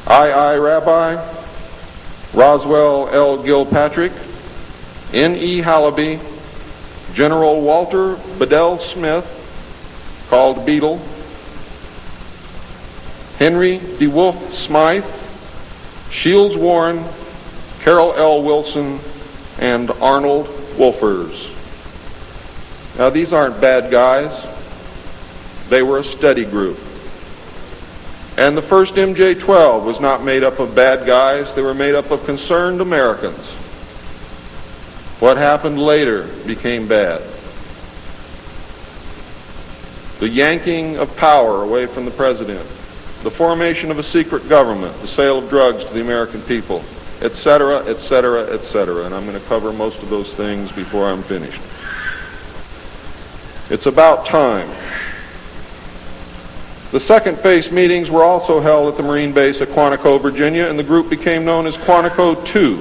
[SPEAKER 1] I. Rabbi, Roswell L. Gilpatrick, N.E. Hallaby, General Walter Bedell Smith, called Beadle, Henry DeWolf Smythe, Shields Warren, Carol L. Wilson, and Arnold Wolfers. Now, these aren't bad guys. They were a study group. And the first MJ-12 was not made up of bad guys. They were made up of concerned Americans. What happened later became bad. The yanking of power away from the president, the formation of a secret government, the sale of drugs to the American people, etc., etc., etc. And I'm going to cover most of those things before I'm finished. It's about time. The second phase meetings were also held at the Marine base at Quantico, Virginia, and the group became known as Quantico II.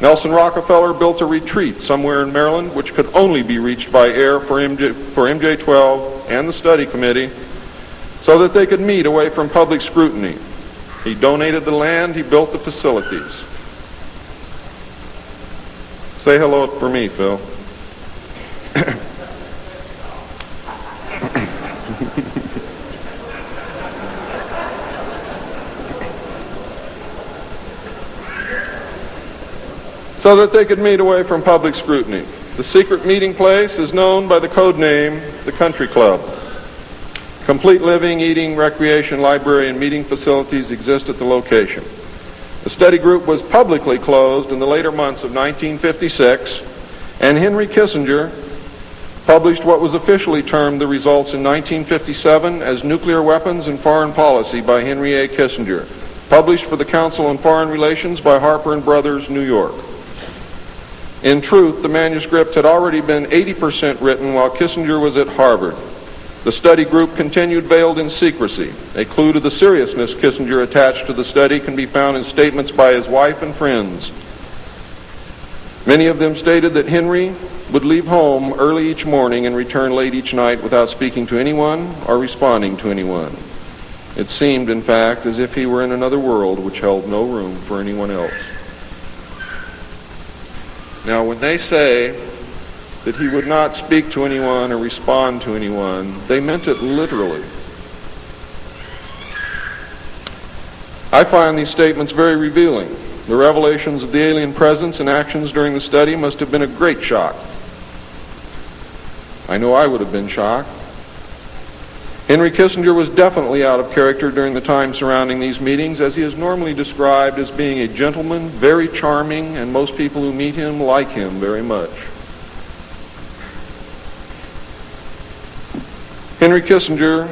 [SPEAKER 1] Nelson Rockefeller built a retreat somewhere in Maryland, which could only be reached by air for MJ-12 and the study committee, so that they could meet away from public scrutiny. He donated the land, he built the facilities. Say hello for me, Phil. So that they could meet away from public scrutiny. The secret meeting place is known by the code name, the Country Club. Complete living, eating, recreation, library, and meeting facilities exist at the location. The study group was publicly closed in the later months of 1956, and Henry Kissinger published what was officially termed the results in 1957 as Nuclear Weapons and Foreign Policy by Henry A. Kissinger, published for the Council on Foreign Relations by Harper & Brothers, New York. In truth, the manuscript had already been 80% written while Kissinger was at Harvard. The study group continued veiled in secrecy. A clue to the seriousness Kissinger attached to the study can be found in statements by his wife and friends. Many of them stated that Henry would leave home early each morning and return late each night without speaking to anyone or responding to anyone. It seemed, in fact, as if he were in another world which held no room for anyone else. Now, when they say that he would not speak to anyone or respond to anyone, they meant it literally. I find these statements very revealing. The revelations of the alien presence and actions during the study must have been a great shock. I know I would have been shocked. Henry Kissinger was definitely out of character during the time surrounding these meetings, as he is normally described as being a gentleman, very charming, and most people who meet him like him very much. Henry Kissinger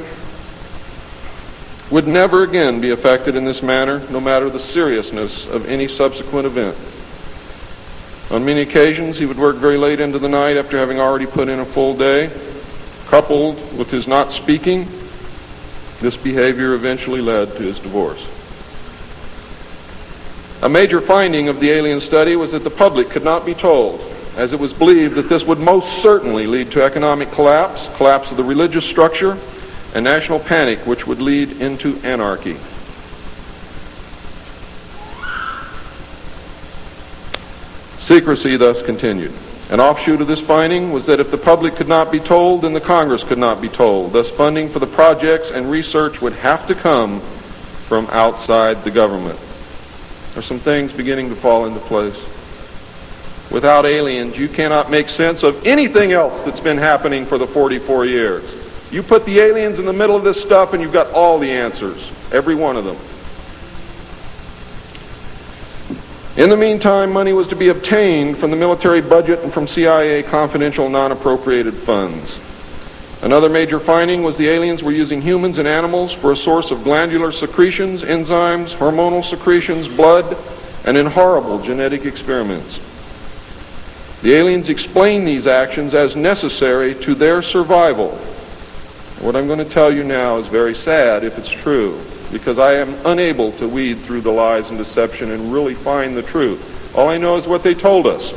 [SPEAKER 1] would never again be affected in this manner, no matter the seriousness of any subsequent event. On many occasions, he would work very late into the night after having already put in a full day. Coupled with his not speaking, this behavior eventually led to his divorce. A major finding of the alien study was that the public could not be told, as it was believed that this would most certainly lead to economic collapse of the religious structure, and national panic, which would lead into anarchy. Secrecy thus continued. An offshoot of this finding was that if the public could not be told, then the Congress could not be told. Thus, funding for the projects and research would have to come from outside the government. There's some things beginning to fall into place. Without aliens, you cannot make sense of anything else that's been happening for the 44 years. You put the aliens in the middle of this stuff and you've got all the answers, every one of them. In the meantime, money was to be obtained from the military budget and from CIA confidential non-appropriated funds. Another major finding was the aliens were using humans and animals for a source of glandular secretions, enzymes, hormonal secretions, blood, and in horrible genetic experiments. The aliens explained these actions as necessary to their survival. What I'm going to tell you now is very sad if it's true, because I am unable to weed through the lies and deception and really find the truth. All I know is what they told us.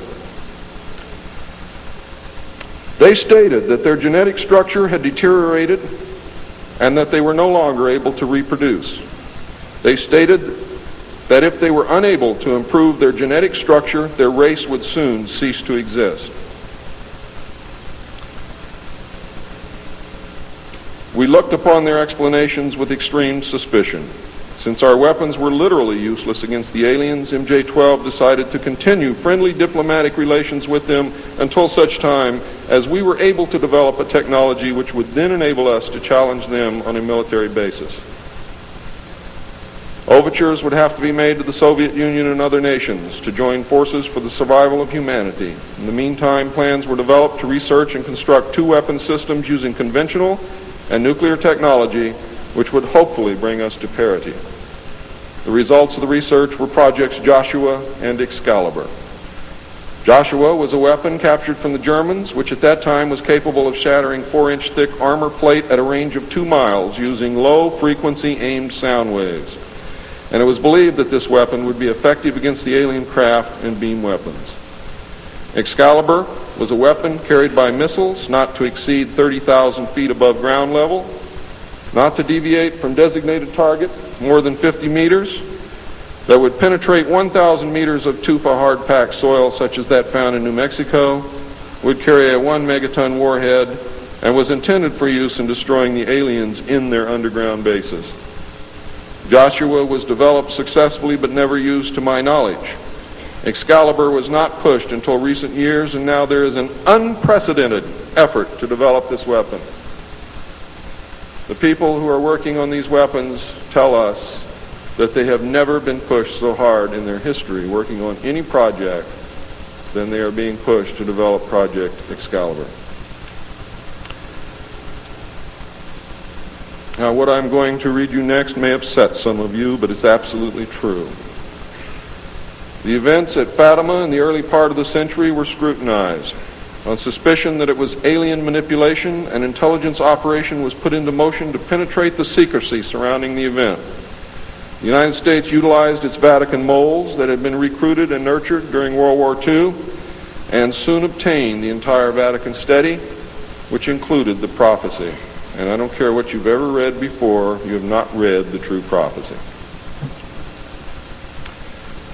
[SPEAKER 1] They stated that their genetic structure had deteriorated and that they were no longer able to reproduce. They stated that if they were unable to improve their genetic structure, their race would soon cease to exist. We looked upon their explanations with extreme suspicion. Since our weapons were literally useless against the aliens, MJ-12 decided to continue friendly diplomatic relations with them until such time as we were able to develop a technology which would then enable us to challenge them on a military basis. Overtures would have to be made to the Soviet Union and other nations to join forces for the survival of humanity. In the meantime, plans were developed to research and construct two weapon systems using conventional and nuclear technology, which would hopefully bring us to parity. The results of the research were projects Joshua and Excalibur. Joshua was a weapon captured from the Germans, which at that time was capable of shattering 4-inch thick armor plate at a range of 2 miles using low-frequency aimed sound waves. And it was believed that this weapon would be effective against the alien craft and beam weapons. Excalibur was a weapon carried by missiles not to exceed 30,000 feet above ground level, not to deviate from designated target more than 50 meters, that would penetrate 1,000 meters of tufa hard-packed soil such as that found in New Mexico, would carry a 1 megaton warhead, and was intended for use in destroying the aliens in their underground bases. Joshua was developed successfully but never used to my knowledge. Excalibur was not pushed until recent years, and now there is an unprecedented effort to develop this weapon. The people who are working on these weapons tell us that they have never been pushed so hard in their history working on any project than they are being pushed to develop Project Excalibur. Now, what I'm going to read you next may upset some of you, but it's absolutely true. The events at Panama in the early part of the century were scrutinized. On suspicion that it was alien manipulation, an intelligence operation was put into motion to penetrate the secrecy surrounding the event. The United States utilized its Vatican moles that had been recruited and nurtured during World War II and soon obtained the entire Vatican study, which included the prophecy. And I don't care what you've ever read before, you have not read the true prophecy.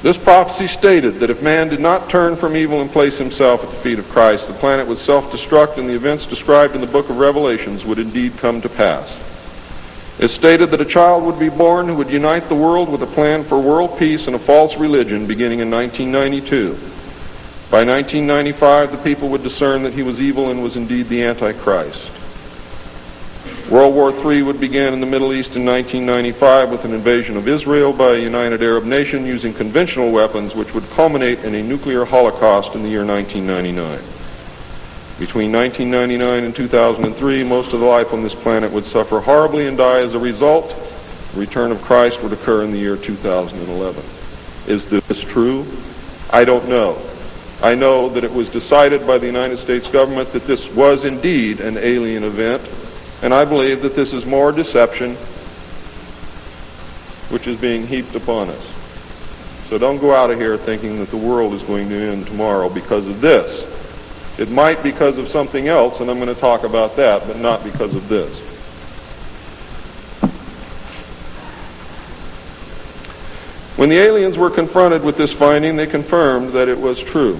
[SPEAKER 1] This prophecy stated that if man did not turn from evil and place himself at the feet of Christ, the planet would self-destruct and the events described in the book of Revelations would indeed come to pass. It stated that a child would be born who would unite the world with a plan for world peace and a false religion beginning in 1992. By 1995, the people would discern that he was evil and was indeed the Antichrist. World War III would begin in the Middle East in 1995 with an invasion of Israel by a united Arab nation using conventional weapons, which would culminate in a nuclear holocaust in the year 1999. Between 1999 and 2003, most of the life on this planet would suffer horribly and die as a result. The return of Christ would occur in the year 2011. Is this true? I don't know. I know that it was decided by the United States government that this was indeed an alien event, and I believe that this is more deception which is being heaped upon us. So don't go out of here thinking that the world is going to end tomorrow because of this. It might because of something else, and I'm going to talk about that, but not because of this. When the aliens were confronted with this finding, they confirmed that it was true.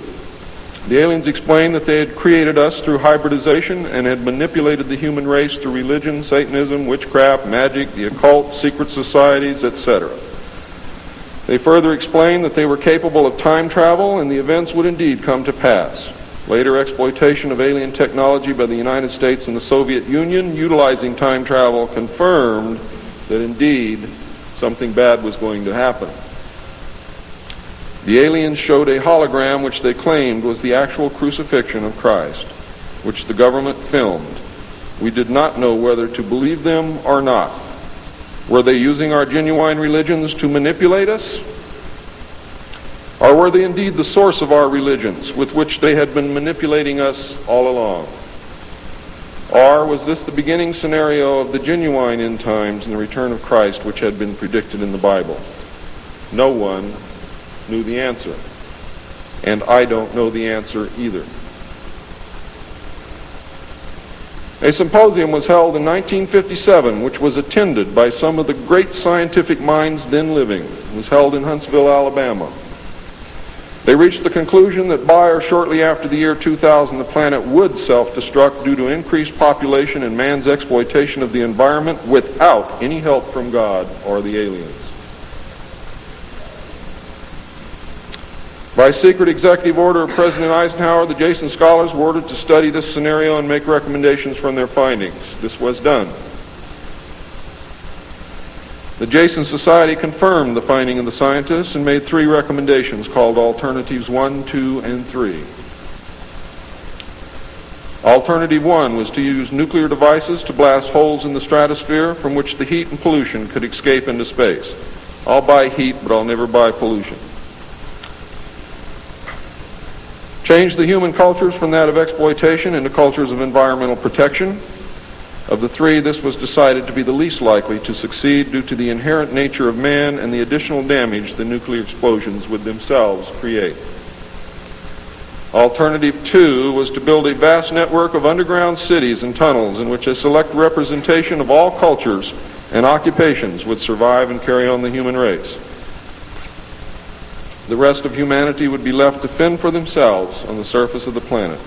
[SPEAKER 1] The aliens explained that they had created us through hybridization and had manipulated the human race through religion, Satanism, witchcraft, magic, the occult, secret societies, etc. They further explained that they were capable of time travel and the events would indeed come to pass. Later exploitation of alien technology by the United States and the Soviet Union utilizing time travel confirmed that indeed something bad was going to happen. The aliens showed a hologram which they claimed was the actual crucifixion of Christ, which the government filmed. We did not know whether to believe them or not. Were they using our genuine religions to manipulate us? Or were they indeed the source of our religions with which they had been manipulating us all along? Or was this the beginning scenario of the genuine end times and the return of Christ which had been predicted in the Bible? No one knew the answer, and I don't know the answer either. A symposium was held in 1957, which was attended by some of the great scientific minds then living. It was held in Huntsville, Alabama. They reached the conclusion that by or shortly after the year 2000, the planet would self-destruct due to increased population and man's exploitation of the environment without any help from God or the aliens. By secret executive order of President Eisenhower, the Jason scholars were ordered to study this scenario and make recommendations from their findings. This was done. The Jason Society confirmed the finding of the scientists and made 3 recommendations called Alternatives 1, 2, and 3. Alternative 1 was to use nuclear devices to blast holes in the stratosphere from which the heat and pollution could escape into space. I'll buy heat, but I'll never buy pollution. Change the human cultures from that of exploitation into cultures of environmental protection. Of the 3, this was decided to be the least likely to succeed due to the inherent nature of man and the additional damage the nuclear explosions would themselves create. Alternative 2 was to build a vast network of underground cities and tunnels in which a select representation of all cultures and occupations would survive and carry on the human race. The rest of humanity would be left to fend for themselves on the surface of the planet.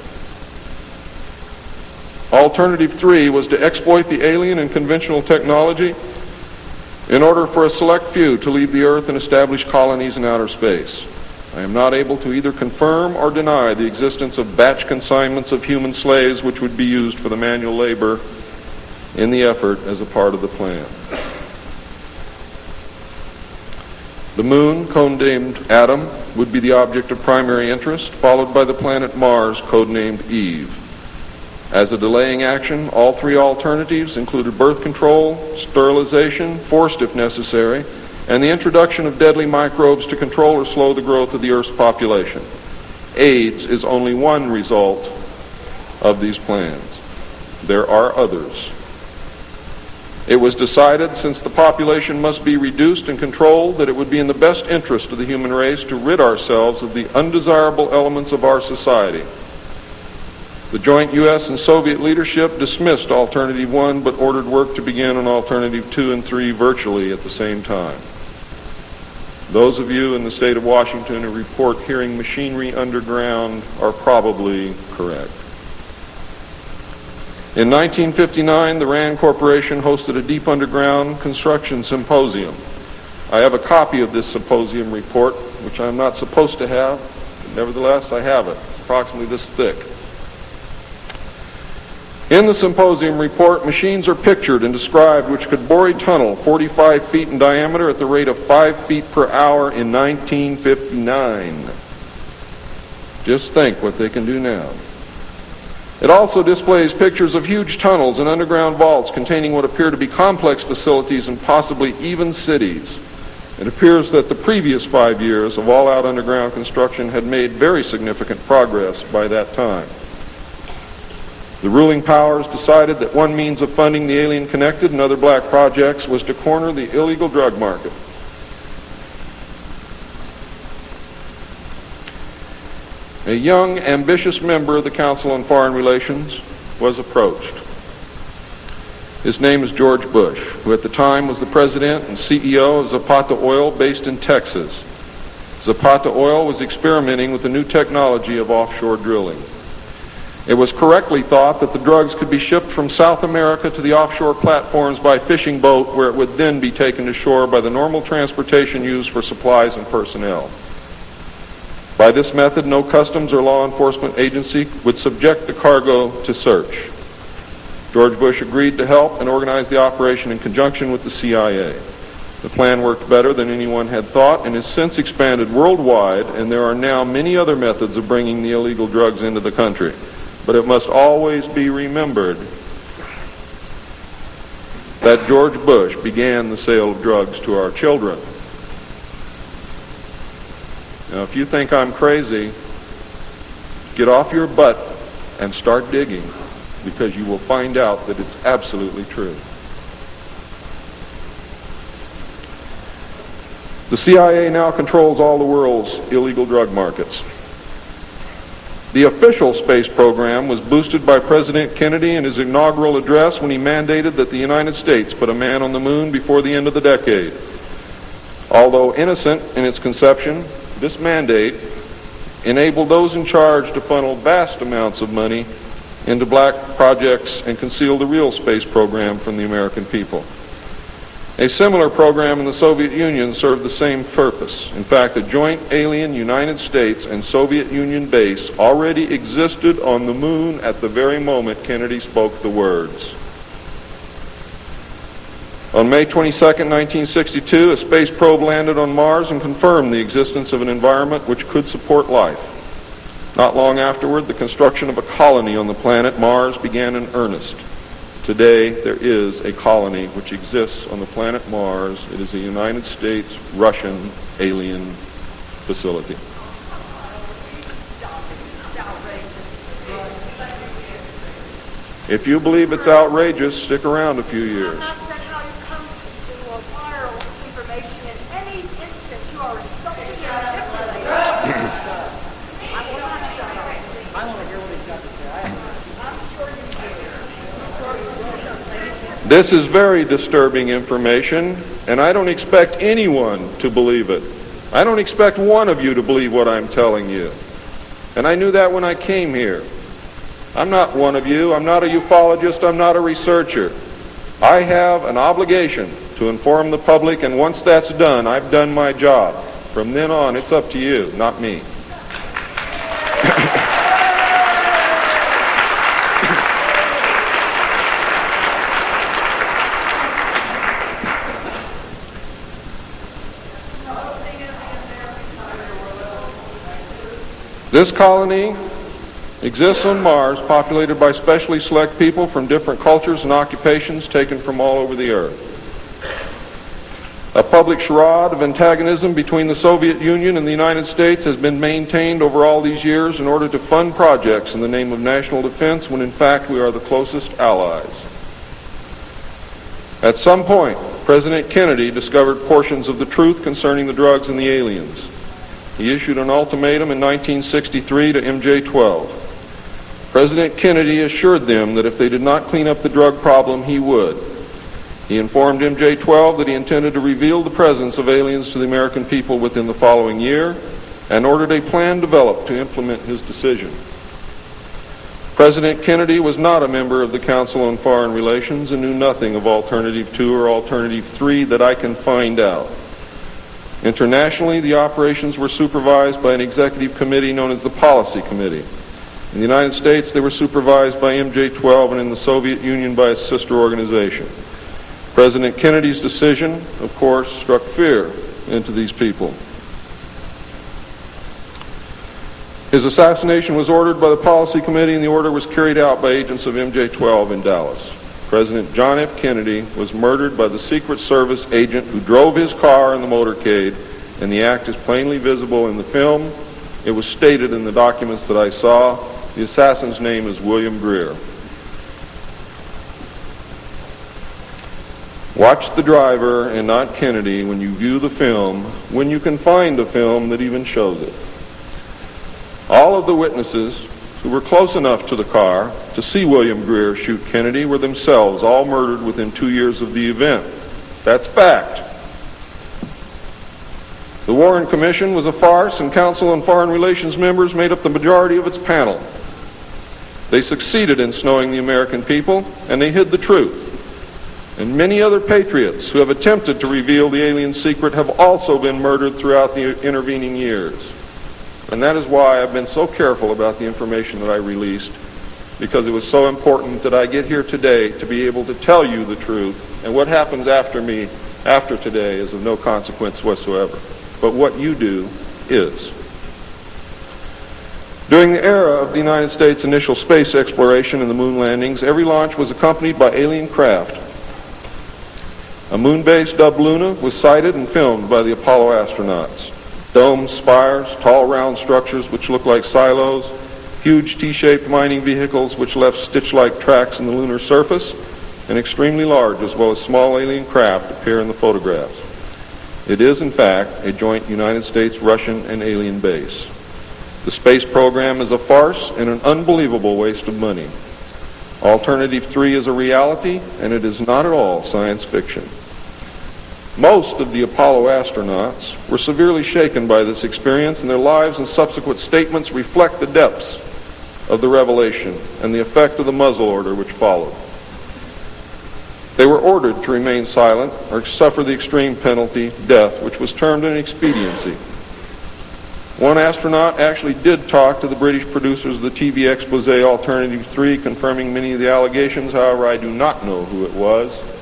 [SPEAKER 1] Alternative 3 was to exploit the alien and conventional technology in order for a select few to leave the earth and establish colonies in outer space. I am not able to either confirm or deny the existence of batch consignments of human slaves which would be used for the manual labor in the effort as a part of the plan. The moon, codenamed Adam, would be the object of primary interest, followed by the planet Mars, codenamed Eve. As a delaying action, all 3 alternatives included birth control, sterilization, forced if necessary, and the introduction of deadly microbes to control or slow the growth of the Earth's population. AIDS is only one result of these plans. There are others. It was decided, since the population must be reduced and controlled, that it would be in the best interest of the human race to rid ourselves of the undesirable elements of our society. The joint U.S. and Soviet leadership dismissed Alternative 1, but ordered work to begin on Alternative 2 and 3 virtually at the same time. Those of you in the state of Washington who report hearing machinery underground are probably correct. In 1959, the RAND Corporation hosted a deep underground construction symposium. I have a copy of this symposium report, which I'm not supposed to have, but nevertheless I have it. It's approximately this thick. In the symposium report, machines are pictured and described which could bore a tunnel 45 feet in diameter at the rate of 5 feet per hour in 1959. Just think what they can do now. It also displays pictures of huge tunnels and underground vaults containing what appear to be complex facilities and possibly even cities. It appears that the previous 5 years of all-out underground construction had made very significant progress by that time. The ruling powers decided that one means of funding the alien-connected and other black projects was to corner the illegal drug market. A young, ambitious member of the Council on Foreign Relations was approached. His name is George Bush, who at the time was the president and CEO of Zapata Oil based in Texas. Zapata Oil was experimenting with the new technology of offshore drilling. It was correctly thought that the drugs could be shipped from South America to the offshore platforms by fishing boat, where it would then be taken to shore by the normal transportation used for supplies and personnel. By this method, no customs or law enforcement agency would subject the cargo to search. George Bush agreed to help and organize the operation in conjunction with the CIA. The plan worked better than anyone had thought and has since expanded worldwide, and there are now many other methods of bringing the illegal drugs into the country. But it must always be remembered that George Bush began the sale of drugs to our children. Now, if you think I'm crazy, get off your butt and start digging, because you will find out that it's absolutely true. The CIA now controls all the world's illegal drug markets. The official space program was boosted by President Kennedy in his inaugural address when he mandated that the United States put a man on the moon before the end of the decade. Although innocent in its conception, this mandate enabled those in charge to funnel vast amounts of money into black projects and conceal the real space program from the American people. A similar program in the Soviet Union served the same purpose. In fact, a joint alien United States and Soviet Union base already existed on the moon at the very moment Kennedy spoke the words. On May 22, 1962, a space probe landed on Mars and confirmed the existence of an environment which could support life. Not long afterward, the construction of a colony on the planet Mars began in earnest. Today, there is a colony which exists on the planet Mars. It is a United States-Russian alien facility. If you believe it's outrageous, stick around a few years. This is very disturbing information, and I don't expect anyone to believe it. I don't expect one of you to believe what I'm telling you. And I knew that when I came here. I'm not one of you. I'm not a ufologist. I'm not a researcher. I have an obligation to inform the public, and once that's done, I've done my job. From then on, it's up to you, not me. This colony exists on Mars, populated by specially select people from different cultures and occupations taken from all over the earth. A public charade of antagonism between the Soviet Union and the United States has been maintained over all these years in order to fund projects in the name of national defense when in fact we are the closest allies. At some point, President Kennedy discovered portions of the truth concerning the drugs and the aliens. He issued an ultimatum in 1963 to MJ-12. President Kennedy assured them that if they did not clean up the drug problem, he would. He informed MJ-12 that he intended to reveal the presence of aliens to the American people within the following year and ordered a plan developed to implement his decision. President Kennedy was not a member of the Council on Foreign Relations and knew nothing of Alternative 2 or Alternative 3 that I can find out. Internationally, the operations were supervised by an executive committee known as the Policy Committee. In the United States, they were supervised by MJ-12 and in the Soviet Union by its sister organization. President Kennedy's decision, of course, struck fear into these people. His assassination was ordered by the Policy Committee, and the order was carried out by agents of MJ-12 in Dallas. President John F. Kennedy was murdered by the Secret Service agent who drove his car in the motorcade, and the act is plainly visible in the film. It was stated in the documents that I saw. The assassin's name is William Greer. Watch the driver and not Kennedy when you view the film, when you can find a film that even shows it. All of the witnesses who were close enough to the car to see William Greer shoot Kennedy were themselves all murdered within 2 years of the event. That's fact. The Warren Commission was a farce, and Council on Foreign Relations members made up the majority of its panel. They succeeded in snowing the American people, and they hid the truth. And many other patriots who have attempted to reveal the alien secret have also been murdered throughout the intervening years. And that is why I've been so careful about the information that I released, because it was so important that I get here today to be able to tell you the truth, and what happens after me, after today, is of no consequence whatsoever. But what you do is. During the era of the United States' initial space exploration and the moon landings, every launch was accompanied by alien craft. A moon base dubbed Luna was sighted and filmed by the Apollo astronauts. Domes, spires, tall round structures which look like silos, huge T-shaped mining vehicles which left stitch-like tracks in the lunar surface, and extremely large as well as small alien craft appear in the photographs. It is, in fact, a joint United States-Russian and alien base. The space program is a farce and an unbelievable waste of money. Alternative 3 is a reality, and it is not at all science fiction. Most of the Apollo astronauts were severely shaken by this experience, and their lives and subsequent statements reflect the depths of the revelation and the effect of the muzzle order which followed. They were ordered to remain silent or suffer the extreme penalty, death, which was termed an expediency. One astronaut actually did talk to the British producers of the TV expose Alternative 3, confirming many of the allegations. However, I do not know who it was.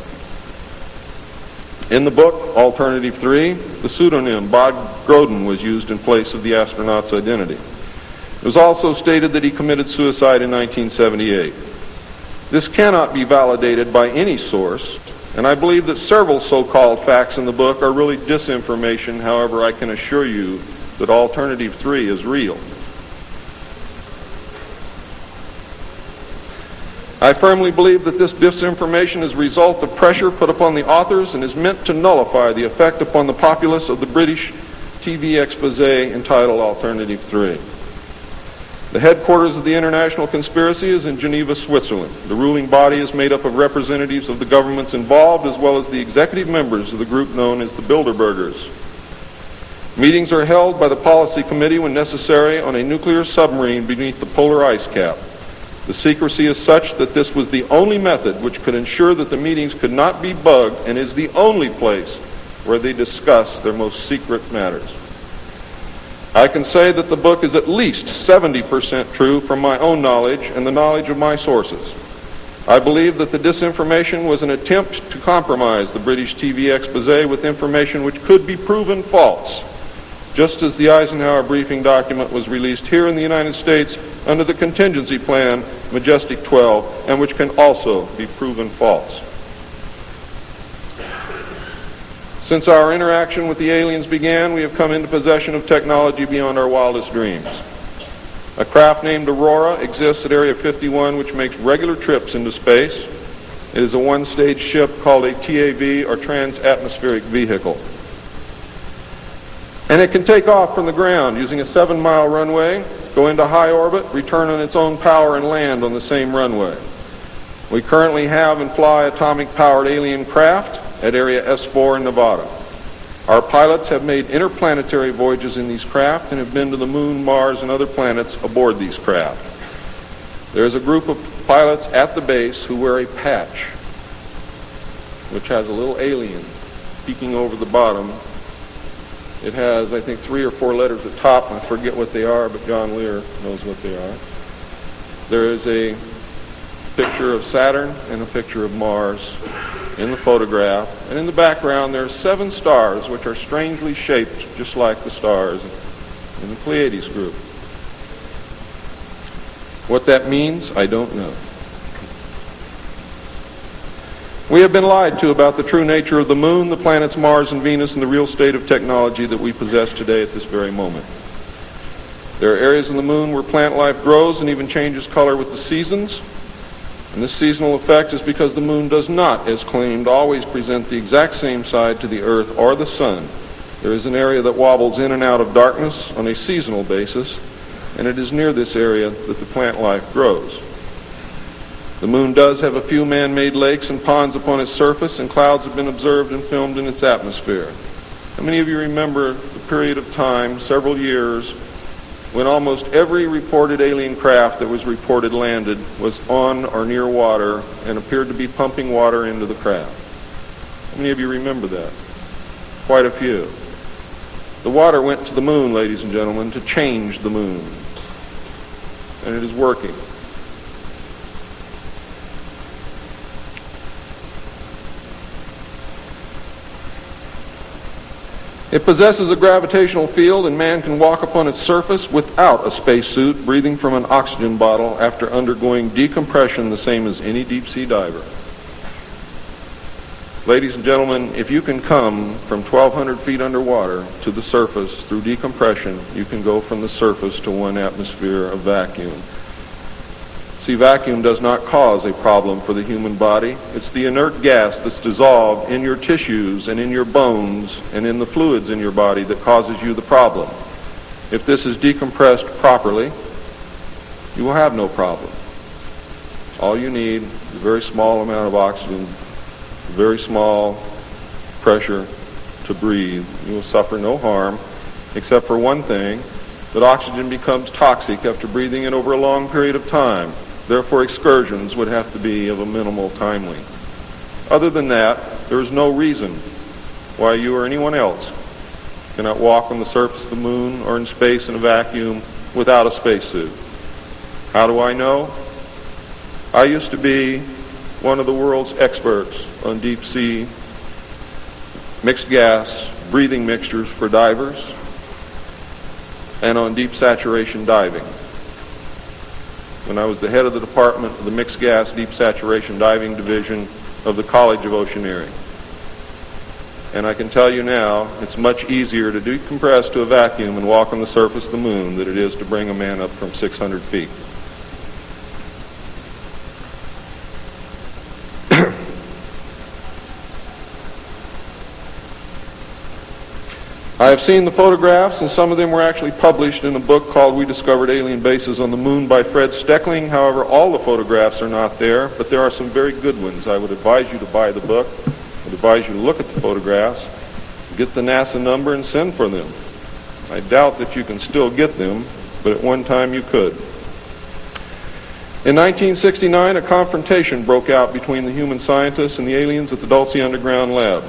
[SPEAKER 1] In the book, Alternative 3, the pseudonym Bob Groden was used in place of the astronaut's identity. It was also stated that he committed suicide in 1978. This cannot be validated by any source, and I believe that several so-called facts in the book are really disinformation. However, I can assure you that Alternative 3 is real. I firmly believe that this disinformation is a result of pressure put upon the authors and is meant to nullify the effect upon the populace of the British TV expose entitled Alternative 3. The headquarters of the international conspiracy is in Geneva, Switzerland. The ruling body is made up of representatives of the governments involved as well as the executive members of the group known as the Bilderbergers. Meetings are held by the Policy Committee when necessary on a nuclear submarine beneath the polar ice cap. The secrecy is such that this was the only method which could ensure that the meetings could not be bugged, and is the only place where they discuss their most secret matters. I can say that the book is at least 70% true from my own knowledge and the knowledge of my sources. I believe that the disinformation was an attempt to compromise the British TV expose with information which could be proven false, just as the Eisenhower briefing document was released here in the United States under the contingency plan Majestic 12, and which can also be proven false. Since our interaction with the aliens began, we have come into possession of technology beyond our wildest dreams. A craft named Aurora exists at Area 51, which makes regular trips into space. It is a one-stage ship called a TAV, or trans-atmospheric vehicle. And it can take off from the ground using a 7-mile runway, go into high orbit, return on its own power, and land on the same runway. We currently have and fly atomic-powered alien craft at Area S4 in Nevada. Our pilots have made interplanetary voyages in these craft and have been to the Moon, Mars, and other planets aboard these craft. There is a group of pilots at the base who wear a patch, which has a little alien peeking over the bottom. It has, I think, 3 or 4 letters at the top. I forget what they are, but John Lear knows what they are. There is a picture of Saturn and a picture of Mars in the photograph. And in the background, there are 7 stars, which are strangely shaped just like the stars in the Pleiades group. What that means, I don't know. We have been lied to about the true nature of the moon, the planets Mars and Venus, and the real state of technology that we possess today at this very moment. There are areas in the moon where plant life grows and even changes color with the seasons. And this seasonal effect is because the moon does not, as claimed, always present the exact same side to the Earth or the sun. There is an area that wobbles in and out of darkness on a seasonal basis, and it is near this area that the plant life grows. The moon does have a few man-made lakes and ponds upon its surface, and clouds have been observed and filmed in its atmosphere. How many of you remember the period of time, several years, when almost every reported alien craft that was reported landed was on or near water and appeared to be pumping water into the craft? How many of you remember that? Quite a few. The water went to the moon, ladies and gentlemen, to change the moon. And it is working. It possesses a gravitational field, and man can walk upon its surface without a spacesuit, breathing from an oxygen bottle after undergoing decompression the same as any deep-sea diver. Ladies and gentlemen, if you can come from 1,200 feet underwater to the surface through decompression, you can go from the surface to 1 atmosphere of vacuum. See, vacuum does not cause a problem for the human body. It's the inert gas that's dissolved in your tissues and in your bones and in the fluids in your body that causes you the problem. If this is decompressed properly, you will have no problem. All you need is a very small amount of oxygen, a very small pressure to breathe. You will suffer no harm, except for one thing, that oxygen becomes toxic after breathing it over a long period of time. Therefore, excursions would have to be of a minimal time length. Other than that, there is no reason why you or anyone else cannot walk on the surface of the moon or in space in a vacuum without a spacesuit. How do I know? I used to be one of the world's experts on deep sea mixed gas breathing mixtures for divers and on deep saturation diving. When I was the head of the department of the Mixed Gas Deep Saturation Diving Division of the College of Oceaneering. And I can tell you now, it's much easier to decompress to a vacuum and walk on the surface of the moon than it is to bring a man up from 600 feet. I have seen the photographs, and some of them were actually published in a book called We Discovered Alien Bases on the Moon by Fred Steckling. However, all the photographs are not there, but there are some very good ones. I would advise you to buy the book. I would advise you to look at the photographs, get the NASA number, and send for them. I doubt that you can still get them, but at one time you could. In 1969, a confrontation broke out between the human scientists and the aliens at the Dulce Underground Lab.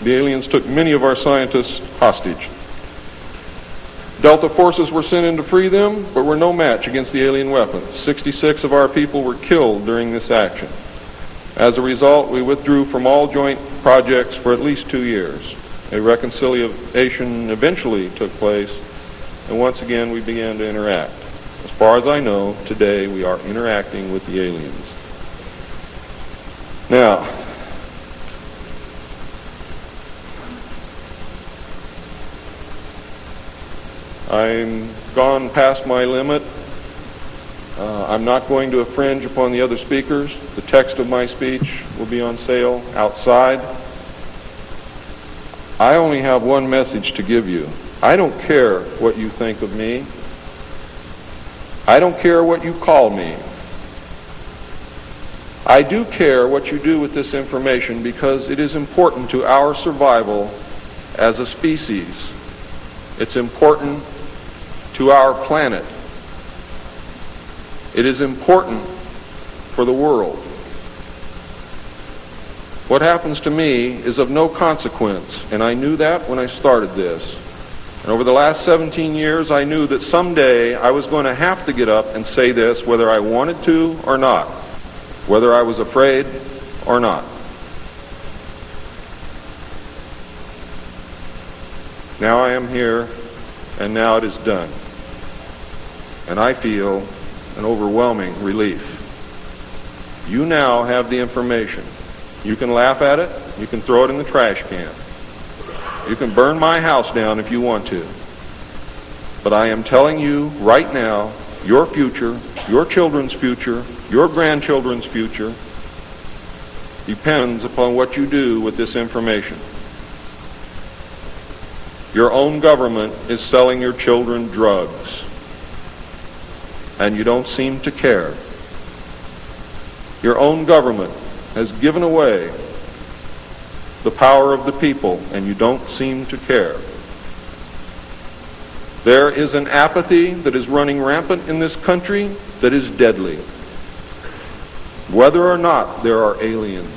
[SPEAKER 1] The aliens took many of our scientists hostage. Delta forces were sent in to free them, but were no match against the alien weapons. 66 of our people were killed during this action. As a result, we withdrew from all joint projects for at least 2 years. A reconciliation eventually took place, and once again we began to interact. As far as I know, today we are interacting with the aliens. Now, I'm gone past my limit. I'm not going to infringe upon the other speakers. The text of my speech will be on sale outside. I only have one message to give you. I don't care what you think of me. I don't care what you call me. I do care what you do with this information because it is important to our survival as a species. It's important to our planet. It is important for the world. What happens to me is of no consequence, and I knew that when I started this. And over the last 17 years, I knew that someday I was going to have to get up and say this, whether I wanted to or not, whether I was afraid or not. Now I am here, and now it is done. And I feel an overwhelming relief. You now have the information. You can laugh at it. You can throw it in the trash can. You can burn my house down if you want to. But I am telling you right now, your future, your children's future, your grandchildren's future depends upon what you do with this information. Your own government is selling your children drugs, and you don't seem to care. Your own government has given away the power of the people, and you don't seem to care. There is an apathy that is running rampant in this country that is deadly, whether or not there are aliens.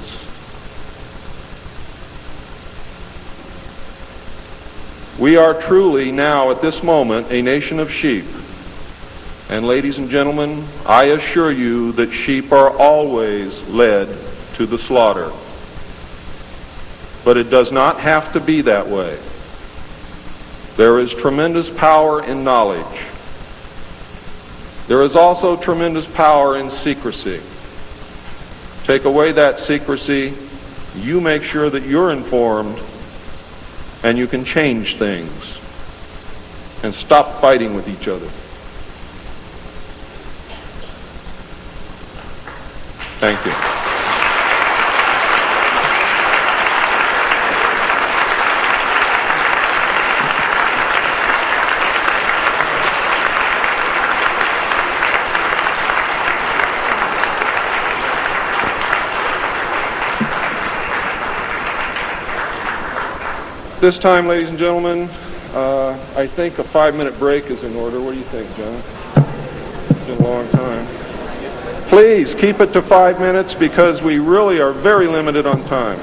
[SPEAKER 1] We are truly now, at this moment, a nation of sheep. And ladies and gentlemen, I assure you that sheep are always led to the slaughter. But it does not have to be that way. There is tremendous power in knowledge. There is also tremendous power in secrecy. Take away that secrecy, you make sure that you're informed, and you can change things and stop fighting with each other. Thank you. This time, ladies and gentlemen, I think a 5-minute break is in order. What do you think, John? It's been a long time. Please keep it to 5 minutes because we really are very limited on time.